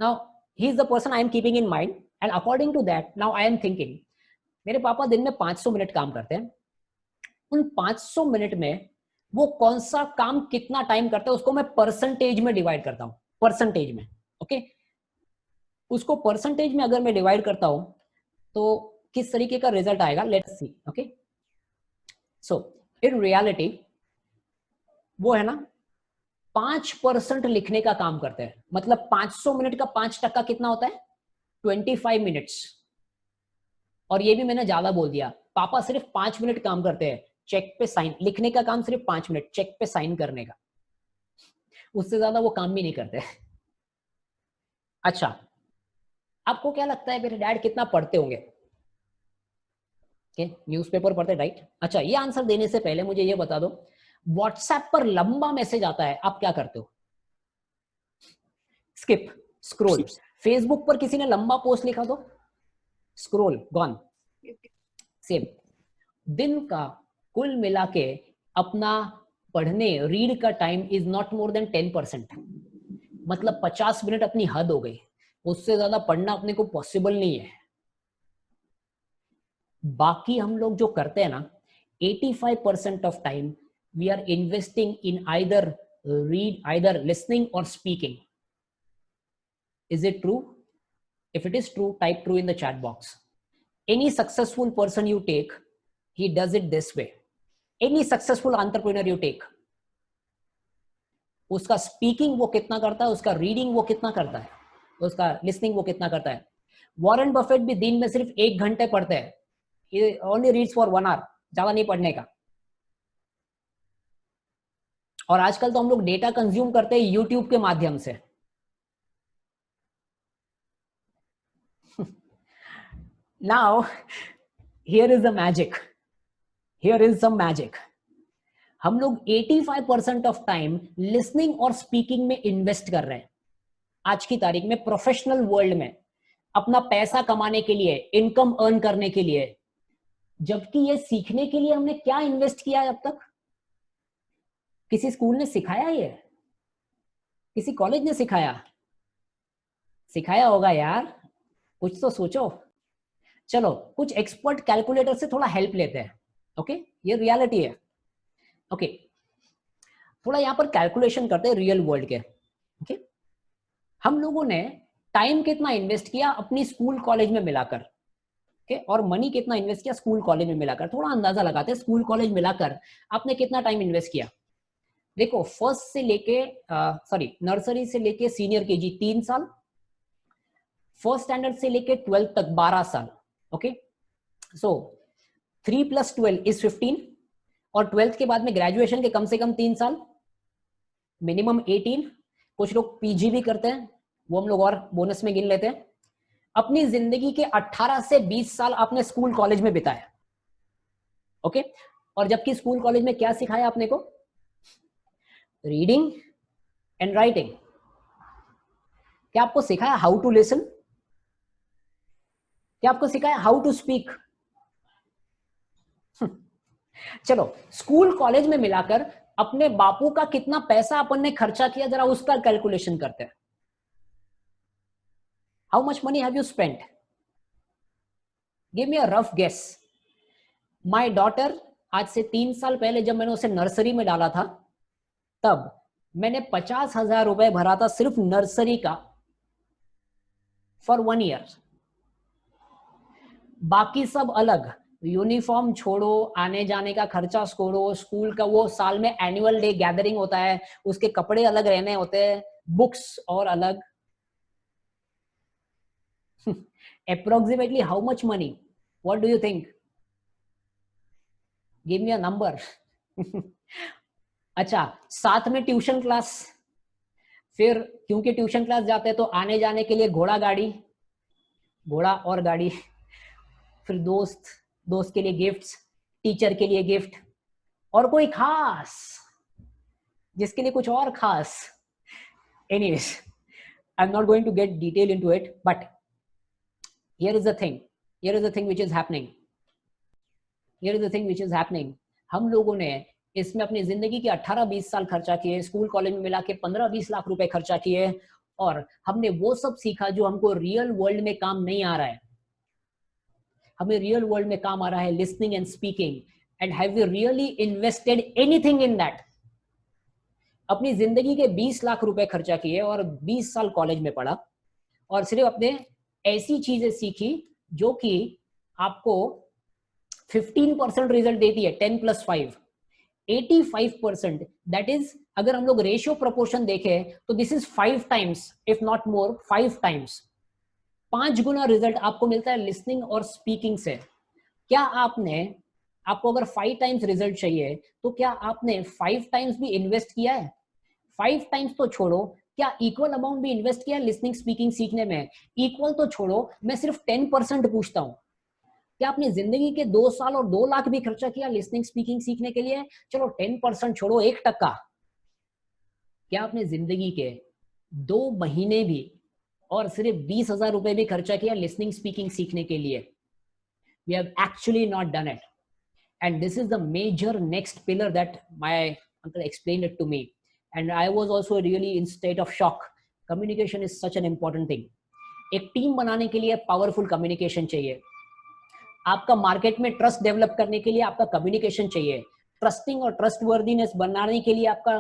now he is the person I am keeping in mind, and according to that now I am thinking, मेरे पापा दिन में 500 minute काम करते हैं, उन 500 minute में वो कौन सा काम कितना टाइम करता है उसको मैं परसेंटेज में डिवाइड करता हूं, परसेंटेज में। ओके, उसको परसेंटेज में अगर मैं डिवाइड करता हूं तो किस तरीके का रिजल्ट आएगा, let's see. Okay, so in reality वो है ना 5% लिखने का काम करते हैं, मतलब 500 मिनट का 5% कितना होता है? 25 मिनट्स। और ये भी मैंने ज्यादा बोल दिया, पापा सिर्फ 5 मिनट काम करते हैं चेक पे साइन, लिखने का काम सिर्फ 5 मिनट, चेक पे साइन करने का, उससे ज्यादा वो काम भी नहीं करते। अच्छा, आपको क्या लगता है मेरे डैड कितना पढ़ते होंगे? न्यूज़पेपर पढ़ते, राइट? अच्छा, ये आंसर देने से पहले मुझे ये बता दो, व्हाट्सएप पर लंबा मैसेज आता है, आप क्या करते हो? Skip, scroll. फेसबुक पर किसी ने लंबा पोस्ट लिखा तो स्क्रोल, गॉन, सेव। दिन का कुल मिला के अपना पढ़ने रीड का time is not more than 10%। मतलब 50 मिनट अपनी हद हो गई, उससे ज्यादा पढ़ना अपने को पॉसिबल नहीं है। बाकी हम लोग जो करते हैं ना, 85% of time we are investing in either listening और speaking. Is it true? If it is true, type true in the chat box. Any successful person you take, he does it this way. Any successful entrepreneur you take, उसका speaking वो कितना करता है, उसका reading वो कितना करता है, उसका लिसनिंग वो कितना करता है। वॉरेन बफेट भी दिन में सिर्फ 1 घंटे पढ़ते हैं, he only reads for 1 hour, ज्यादा नहीं पढ़ने का। और आजकल तो हम लोग डेटा कंज्यूम करते हैं यूट्यूब के माध्यम से। Now, here is the magic. Here is some magic. हम लोग 85% ऑफ टाइम लिसनिंग और स्पीकिंग में इन्वेस्ट कर रहे हैं आज की तारीख में, प्रोफेशनल वर्ल्ड में, अपना पैसा कमाने के लिए, इनकम अर्न करने के लिए। जबकि ये सीखने के लिए हमने क्या इन्वेस्ट किया है अब तक? किसी स्कूल ने सिखाया? ये किसी कॉलेज ने सिखाया? सिखाया होगा यार, कुछ तो सोचो। चलो कुछ एक्सपर्ट कैलकुलेटर से थोड़ा हेल्प लेते हैं। ओके, ये रियलिटी है। ओके, थोड़ा यहां पर कैलकुलेशन करते हैं रियल वर्ल्ड के। ओके, हम लोगों ने टाइम कितना इन्वेस्ट किया अपनी स्कूल कॉलेज में मिलाकर, ओके, और मनी कितना इन्वेस्ट किया स्कूल कॉलेज में मिलाकर। थोड़ा अंदाजा लगाते हैं, स्कूल कॉलेज मिलाकर आपने कितना टाइम इन्वेस्ट किया। देखो, फर्स्ट से लेके नर्सरी से लेके सीनियर केजी 3 साल, फर्स्ट स्टैंडर्ड से लेके 12th तक 12 साल। ओके, सो 3 + 12 is 15, और 12th के बाद में ग्रेजुएशन के कम से कम 3 साल, मिनिमम 18। कुछ लोग पीजी भी करते हैं, वो हम लोग और बोनस में गिन लेते हैं। अपनी जिंदगी के 18 से 20 साल आपने स्कूल कॉलेज में बिताया। ओके, और जबकि स्कूल कॉलेज में क्या सिखाया आपने को? Reading and writing. क्या आपको सिखाया हाउ टू लिसन? क्या आपको सिखाया हाउ टू स्पीक? चलो, स्कूल कॉलेज में मिलाकर अपने बापू का कितना पैसा अपन ने खर्चा किया, जरा उसका कैलकुलेशन करते हैं। How much money have you spent? Give me a rough guess. My daughter, आज से 3 साल पहले जब मैंने उसे नर्सरी में डाला था, तब मैंने 50,000 रुपए भरा था सिर्फ नर्सरी का, फॉर 1 ईयर। बाकी सब अलग, यूनिफॉर्म छोड़ो, आने जाने का खर्चा छोड़ो, स्कूल का वो साल में एनुअल डे गैदरिंग होता है, उसके कपड़े अलग रहने होते हैं, बुक्स और अलग। Approximately how much money? What do you think? Give me a number. अच्छा, साथ में ट्यूशन क्लास, फिर क्योंकि ट्यूशन क्लास जाते हैं तो आने जाने के लिए घोड़ा गाड़ी, घोड़ा और गाड़ी, फिर दोस्त के लिए गिफ्ट्स, टीचर के लिए गिफ्ट, और कोई खास जिसके लिए कुछ और खास। Anyways, I am not going to get detail into it, but here is the thing which is happening. हम लोगों ने इसमें अपनी जिंदगी के 18-20 साल खर्चा किए, स्कूल कॉलेज में मिला के 15-20 लाख रुपए खर्चा किए, और हमने वो सब सीखा जो हमको रियल वर्ल्ड में काम नहीं आ रहा है। हमें रियल वर्ल्ड में काम आ रहा है listening and speaking, and have you really invested anything in that? अपनी जिंदगी के 20 लाख रुपए खर्चा किए और 20 साल कॉलेज में पढ़ा, और सिर्फ अपने ऐसी चीजें सीखी जो कि आपको 15% रिजल्ट देती है, 10 + 5, 85%। दैट इज, अगर हम लोग रेशियो प्रोपोर्शन देखें तो this is 5 times, if not more, 5 times, 5 Guna result आपको मिलता है लिसनिंग और स्पीकिंग से। क्या आपको अगर 5 टाइम्स रिजल्ट चाहिए तो क्या आपने 5 टाइम्स भी इन्वेस्ट किया है? 5 टाइम्स तो छोड़ो, क्या इक्वल अमाउंट भी इन्वेस्ट किया लिसनिंग स्पीकिंग सीखने में? इक्वल तो छोड़ो, मैं सिर्फ 10% पूछता हूं। क्या आपने जिंदगी के 2 साल और 2 लाख भी खर्चा किया लिसनिंग स्पीकिंग सीखने के लिए? चलो 10% छोड़ो, 1%। क्या आपने जिंदगी के 2 महीने भी और सिर्फ 20,000 रुपए भी खर्चा किया लिसनिंग स्पीकिंग सीखने के लिए? We have actually not done it. and this is the major next pillar that my uncle explained it to me, and I was also really in state of shock. Communication is such an important thing. एक team बनाने के लिए powerful communication चाहिए, आपका market में trust develop करने के लिए आपका कम्युनिकेशन चाहिए, ट्रस्टिंग और ट्रस्टवर्दीनेस बनाने के लिए आपका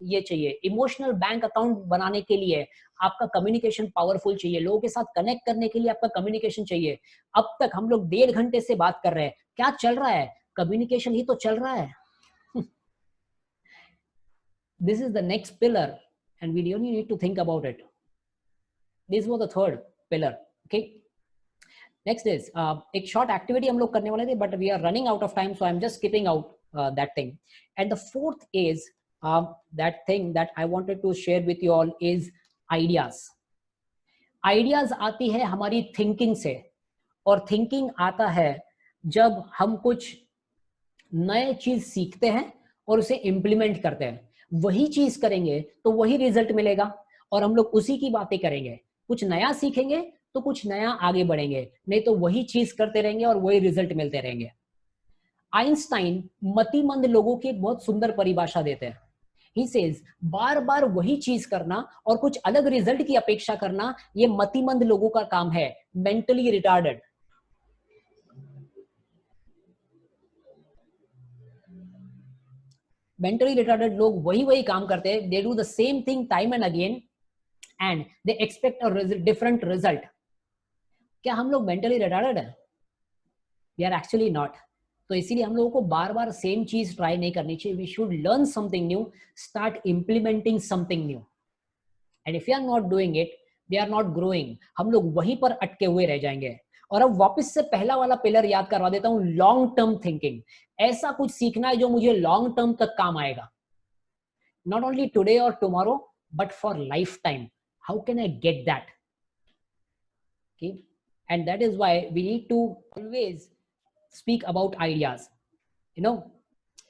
ये चाहिए, इमोशनल बैंक अकाउंट बनाने के लिए आपका कम्युनिकेशन पावरफुल चाहिए, लोगों के साथ कनेक्ट करने के लिए आपका कम्युनिकेशन चाहिए। अब तक हम लोग 1.5 घंटे से बात कर रहे हैं, क्या चल रहा है? कम्युनिकेशन ही तो चल रहा है। This is the next pillar and we really need to think about it. This was the third pillar. Okay, next is एक short activity हम लोग करने वाले थे, but we are running out of time, so I'm just skipping out that thing. And the fourth is that thing that I wanted to share with you all is ideas. Ideas आती है हमारी thinking से, और thinking आता है जब हम कुछ नए चीज सीखते हैं और उसे implement करते हैं। वही चीज करेंगे तो वही रिजल्ट मिलेगा, और हम लोग उसी की बातें करेंगे। कुछ नया सीखेंगे तो कुछ नया आगे बढ़ेंगे, नहीं तो वही चीज करते रहेंगे और वही रिजल्ट मिलते रहेंगे। आइंस्टाइन मतिमंद लोगों की एक बहुत सुंदर परिभाषा देते हैं। He says, बार बार वही चीज करना और कुछ अलग रिजल्ट की अपेक्षा करना, ये मतिमंद लोगों का काम है, मेंटली रिटार्डेड। मेंटली रिटार्डेड लोग वही काम करते हैं, they do the same thing time and again and they expect a different result. क्या हम लोग मेंटली रिटार्डेड है? We are actually not. तो इसीलिए हम लोगों को बार बार सेम चीज ट्राई नहीं करनी चाहिए। We should learn something new, start implementing something new, and if you are not doing it, we are not growing. हम लोग वहीं पर अटके हुए रह जाएंगे। और अब वापस से पहला वाला पिलर याद करवा देता हूं, लॉन्ग टर्म थिंकिंग। ऐसा कुछ सीखना है जो मुझे लॉन्ग टर्म तक काम आएगा, नॉट ओनली टुडे और tomorrow but for life time. How can I get that? okay, and that is why we need to always speak about ideas. You know,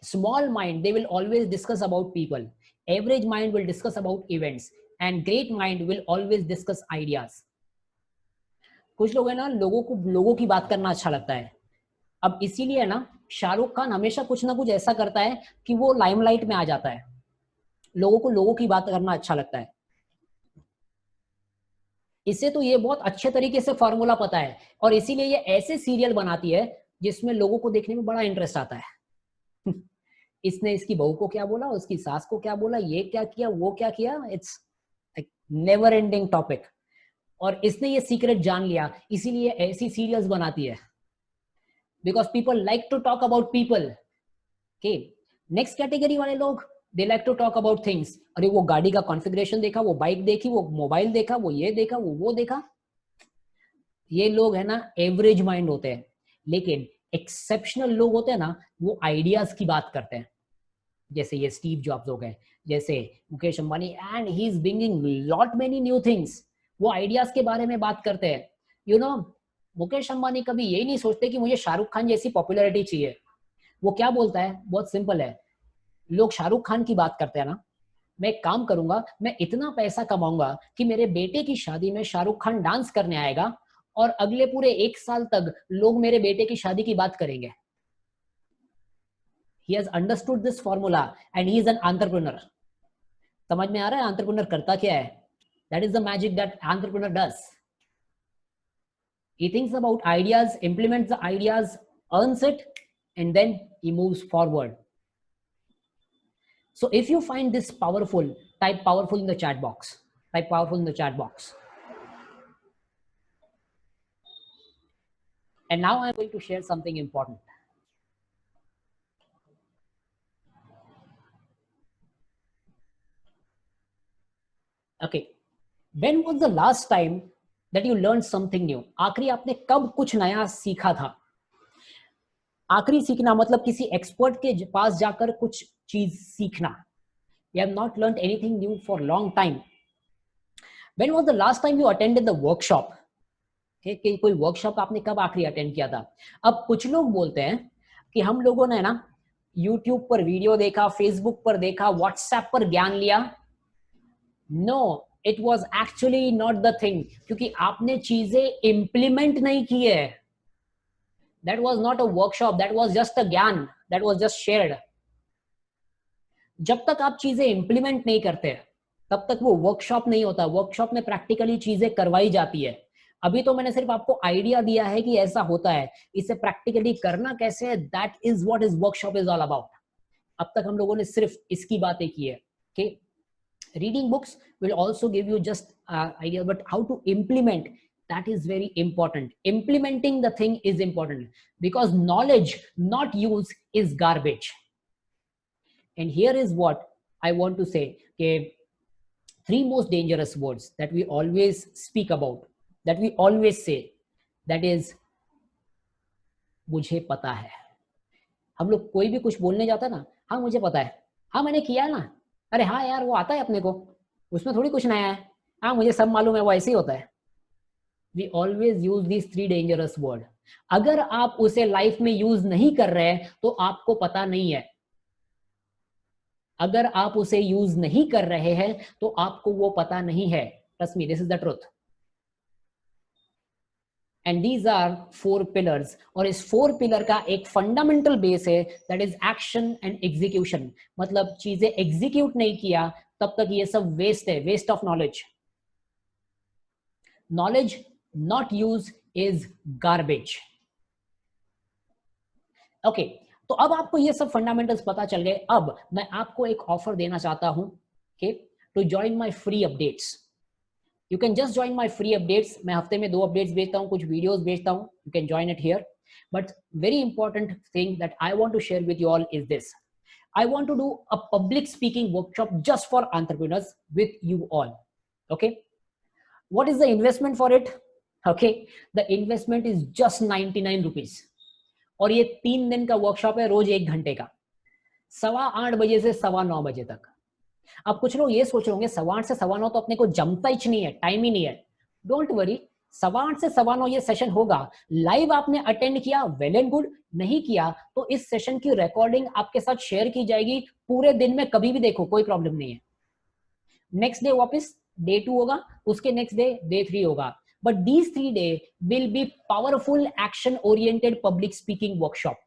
small mind, they will always discuss about people, average mind will discuss about events, and great mind will always discuss ideas. कुछ लोग है ना, लोगों की बात करना अच्छा लगता है। अब इसीलिए ना शाहरुख खान हमेशा कुछ ना कुछ ऐसा करता है कि वो लाइमलाइट में आ जाता है। लोगों की बात करना अच्छा लगता है। इससे तो ये बहुत अच्छे तरीके से फॉर्मूला पता है, और इसीलिए ये ऐसे सीरियल बनाती है जिसमें लोगों को देखने में बड़ा इंटरेस्ट आता है। इसने इसकी बहू को क्या बोला, उसकी सास को क्या बोला, ये क्या किया, वो क्या किया, इट्स नेवर एंडिंग टॉपिक। और इसने ये सीक्रेट जान लिया, इसीलिए ऐसी सीरियल्स बनाती है, because people like to talk about people. Okay, next category वाले लोग, they like to talk about things. अरे वो गाड़ी का कॉन्फ़िगरेशन देखा, वो बाइक देखी, वो मोबाइल देखा, वो ये देखा, वो देखा। ये लोग है ना एवरेज माइंड होते हैं, लेकिन एक्सेप्शनल लोग होते हैं ना, वो आइडियाज की बात करते हैं। जैसे ये स्टीव जॉब्स हो गए, जैसे Mukesh Ambani, and he is bringing lot many new things. वो आइडियाज के बारे में बात करते हैं। यू नो, मुकेश अंबानी कभी यही नहीं सोचते कि मुझे शाहरुख खान जैसी पॉपुलैरिटी चाहिए। वो क्या बोलता है, बहुत सिंपल है। लोग शाहरुख खान की बात करते हैं ना, मैं एक काम करूंगा, मैं इतना पैसा कमाऊंगा कि मेरे बेटे की शादी में शाहरुख खान डांस करने आएगा, और अगले पूरे 1 साल तक लोग मेरे बेटे की शादी की बात करेंगे। He has understood this formula and he is an entrepreneur. समझ में आ रहा है एंटरप्रेन्योर करता क्या है? That is the magic that entrepreneur does. He thinks about ideas, implements the ideas, earns it, and then he moves forward. So if you find this powerful, type powerful in the chat box. Type powerful in the chat box. And now I'm going to share something important. Okay. When was the last time that you learned something new? आखिरी आपने कब कुछ नया सीखा था? आखिरी सीखना मतलब किसी एक्सपर्ट के पास जाकर कुछ चीज सीखना. You have not learned anything new for a long time. When was the last time you attended the workshop? कि कोई वर्कशॉप आपने कब आखिरी अटेंड किया था? अब कुछ लोग बोलते हैं कि हम लोगों ने ना YouTube पर वीडियो देखा, Facebook पर देखा, WhatsApp पर ज्ञान लिया. No, it was actually not the thing. क्योंकि आपने चीजें इम्प्लीमेंट नहीं की है. That was not a workshop. That was just a ज्ञान. that was just shared. जब तक आप चीजें इंप्लीमेंट नहीं करते तब तक वो वर्कशॉप नहीं होता. वर्कशॉप में प्रैक्टिकली चीजें करवाई जाती है. अभी तो मैंने सिर्फ आपको आइडिया दिया है कि ऐसा होता है, इसे प्रैक्टिकली करना कैसे है, that is what is workshop is all about. अब तक हम लोगों ने सिर्फ इसकी बातें की है. okay? Reading books will also give you just idea, but how to implement, that is very important. Implementing the thing is important because knowledge not used is garbage. And here is what I want to say, okay, 3 most dangerous words that we always speak about, that we always say, that is मुझे पता है. हम लोग कोई भी कुछ बोलने जाता है ना, हाँ मुझे पता है, हाँ मैंने किया है ना, अरे हाँ यार वो आता है अपने को, उसमें थोड़ी कुछ नया है, हाँ मुझे सब मालूम है, वो ऐसे ही होता है. We always use these 3 dangerous words. अगर आप उसे लाइफ में यूज नहीं कर रहे हैं तो आपको पता नहीं है. अगर आप उसे यूज नहीं कर रहे हैं तो आपको वो पता नहीं है. Trust me, this is the truth. And these are 4 pillars. और इस 4 पिलर का एक फंडामेंटल बेस है, that is action and execution. मतलब चीजें एग्जीक्यूट नहीं किया तब तक ये सब वेस्ट है, waste of knowledge. Knowledge not use is garbage. Okay, तो अब आपको ये सब फंडामेंटल्स पता चल गए. अब मैं आपको एक ऑफर देना चाहता हूं, okay, to join my free updates. You can just join my free updates. मैं हफ्ते में 2 अपडेट्स भेजता हूं, कुछ वीडियोस भेजता हूं. You can join it here. But very important thing that I want to share with you all is this. I want to do a public speaking workshop just for entrepreneurs with you all. Okay? What is the investment for it? Okay, the investment is just 99 rupees. और ये 3 दिन का workshop है, रोज 1 घंटे का, 8:15 बजे से 9:15 बजे तक. अब कुछ लोग ये सोच रहे होंगे 8:15 से 9:15 तो अपने को जमता ही नहीं है, टाइम ही नहीं है. डोंट वरी, 8:15 से 9:15 ये सेशन होगा. लाइव आपने अटेंड किया, वेल एंड गुड. नहीं किया तो इस सेशन की रिकॉर्डिंग आपके साथ शेयर की जाएगी. पूरे दिन में कभी भी देखो, कोई प्रॉब्लम नहीं है. नेक्स्ट डे वापस डे 2 होगा, उसके नेक्स्ट डे 3 होगा. But these 3 days will be powerful action-oriented public speaking workshop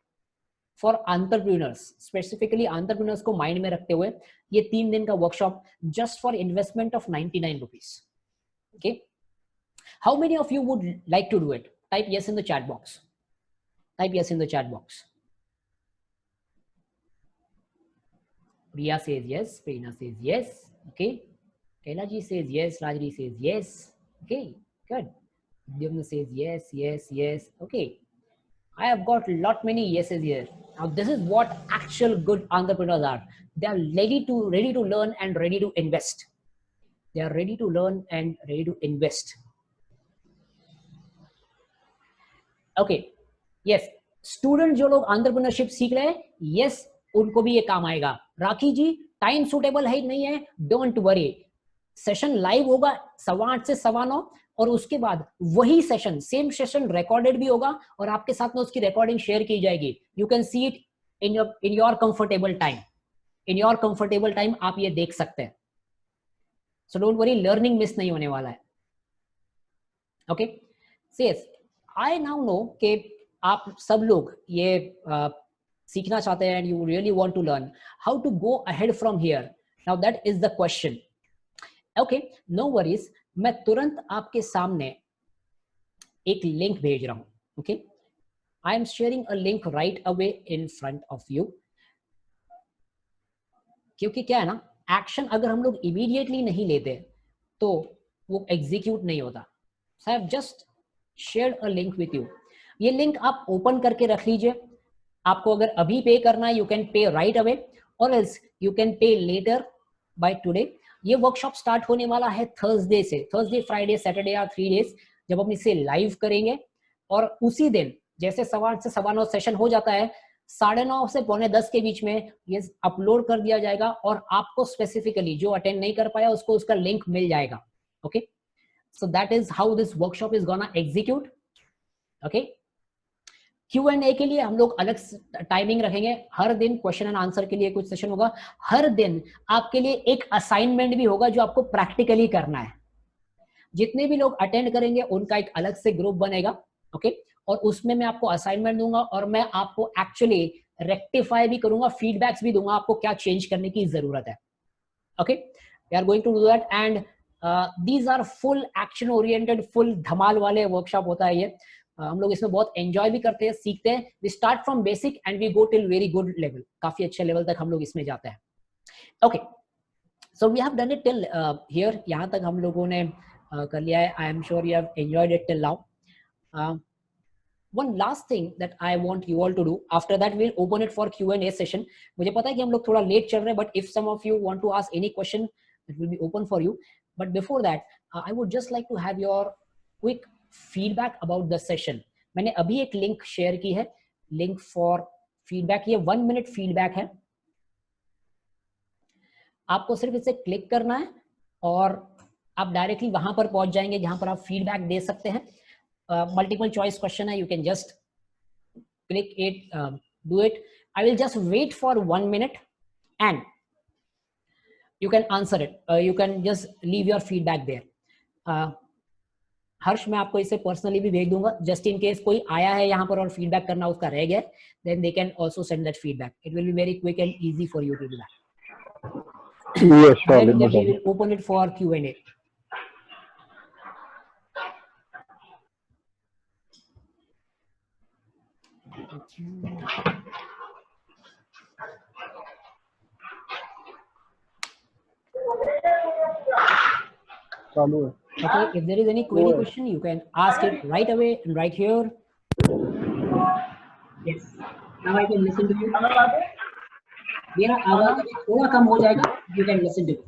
for entrepreneurs. Specifically entrepreneurs को mind में रखते हुए ये 3 दिन का workshop just for investment of 99 rupees. Okay? How many of you would like to do it? Type yes in the chat box. Type yes in the chat box. Priya says yes. Prerna says yes. Okay. Kailaji says yes. Rajri says yes. Okay. Good. Dyumna says yes, yes, yes. Okay. I have got many yeses here. Now this is what actual good entrepreneurs are. They are ready to learn and ready to invest. They are ready to learn and ready to invest. Okay. Yes. Student जो लोग entrepreneurship सीख रहे हैं, yes, उनको भी ये काम आएगा. राखी जी, टाइम सुटेबल है नहीं है, डोंट वरी. सेशन लाइव होगा 8:15 से 9:15 और उसके बाद वही सेशन, सेम सेशन रिकॉर्डेड भी होगा और आपके साथ में उसकी रिकॉर्डिंग शेयर की जाएगी. You can see it in your comfortable time. In your comfortable time आप ये देख सकते हैं. So don't worry, learning miss नहीं होने वाला है. Okay, says I now know कि आप सब लोग ये सीखना चाहते हैं, you really want to learn how to go ahead from here. Now that is the question. Okay, no worries, मैं तुरंत आपके सामने एक लिंक भेज रहा हूं. Okay, I am sharing a link right away in front of you. क्योंकि क्या है ना, एक्शन अगर हम लोग इमीडिएटली नहीं लेते तो वो एग्जीक्यूट नहीं होता. So I have just shared a link with you. ये लिंक आप ओपन करके रख लीजिए. आपको अगर अभी पे करना है, you can pay right away, और else you can pay later by today. ये वर्कशॉप स्टार्ट होने वाला है थर्सडे से. थर्सडे, फ्राइडे, सैटरडे या 3 डेज जब हम इसे लाइव करेंगे. और उसी दिन जैसे 8:15 से 9:15 सेशन हो जाता है, 9:30 से 9:45 के बीच में ये अपलोड कर दिया जाएगा और आपको स्पेसिफिकली जो अटेंड नहीं कर पाया उसको उसका लिंक मिल जाएगा. Okay, so that is how this workshop is gonna execute. Okay, Q&A के लिए हम लोग अलग टाइमिंग रखेंगे. हर दिन क्वेश्चन एंड आंसर के लिए कुछ सेशन होगा. हर दिन आपके लिए एक असाइनमेंट भी होगा जो आपको प्रैक्टिकली करना है. जितने भी लोग अटेंड करेंगे उनका एक अलग से ग्रुप बनेगा. ओके, और उसमें मैं आपको असाइनमेंट दूंगा और मैं आपको एक्चुअली रेक्टिफाई भी करूंगा, फीडबैक्स भी दूंगा आपको क्या चेंज करने की जरूरत है. Okay, we are going to do that and these are full action oriented, full धमाल वाले वर्कशॉप होता है ये. हम लोग इसमें बहुत एंजॉय भी करते हैं, सीखते हैं. We start from basic and we go till very good level, काफी अच्छे लेवल तक हम लोग इसमें जाते हैं. Okay, so we have done it till here, यहाँ तक हम लोगों ने कर लिया है. I am sure you have enjoyed it till now. One last thing that I want you all to do. After that, we'll open it for Q&A session. मुझे पता है कि हम लोग थोड़ा लेट चल रहे हैं, but if some of you want to ask any question, it will be open for you. But before that, I would just like to have your quick feedback about the session. मैंने अभी एक link share की है, link for feedback. ये 1 minute feedback है. आपको सिर्फ इसे क्लिक करना है और आप डायरेक्टली वहां पर पहुंच जाएंगे जहां पर आप फीडबैक दे सकते हैं. मल्टीपल चॉइस क्वेश्चन है, you can just click it, do it. I will just wait for 1 minute and you can answer it. You can just leave your feedback there. Harsh, मैं आपको इसे पर्सनली भी भेज दूंगा, जस्ट इन केस कोई आया है यहाँ पर और फीडबैक करना उसका रह गया, then they can also send that feedback. It will be very quick and easy for you to do that. Yes, surely, Then no we problem. will open it for Q&A. चालू है. Okay, if there is any query question, you can ask it right away and right here. Yes, now I can listen to you. मेरा आवाज थोड़ा कम हो जाएगा, you can listen to it.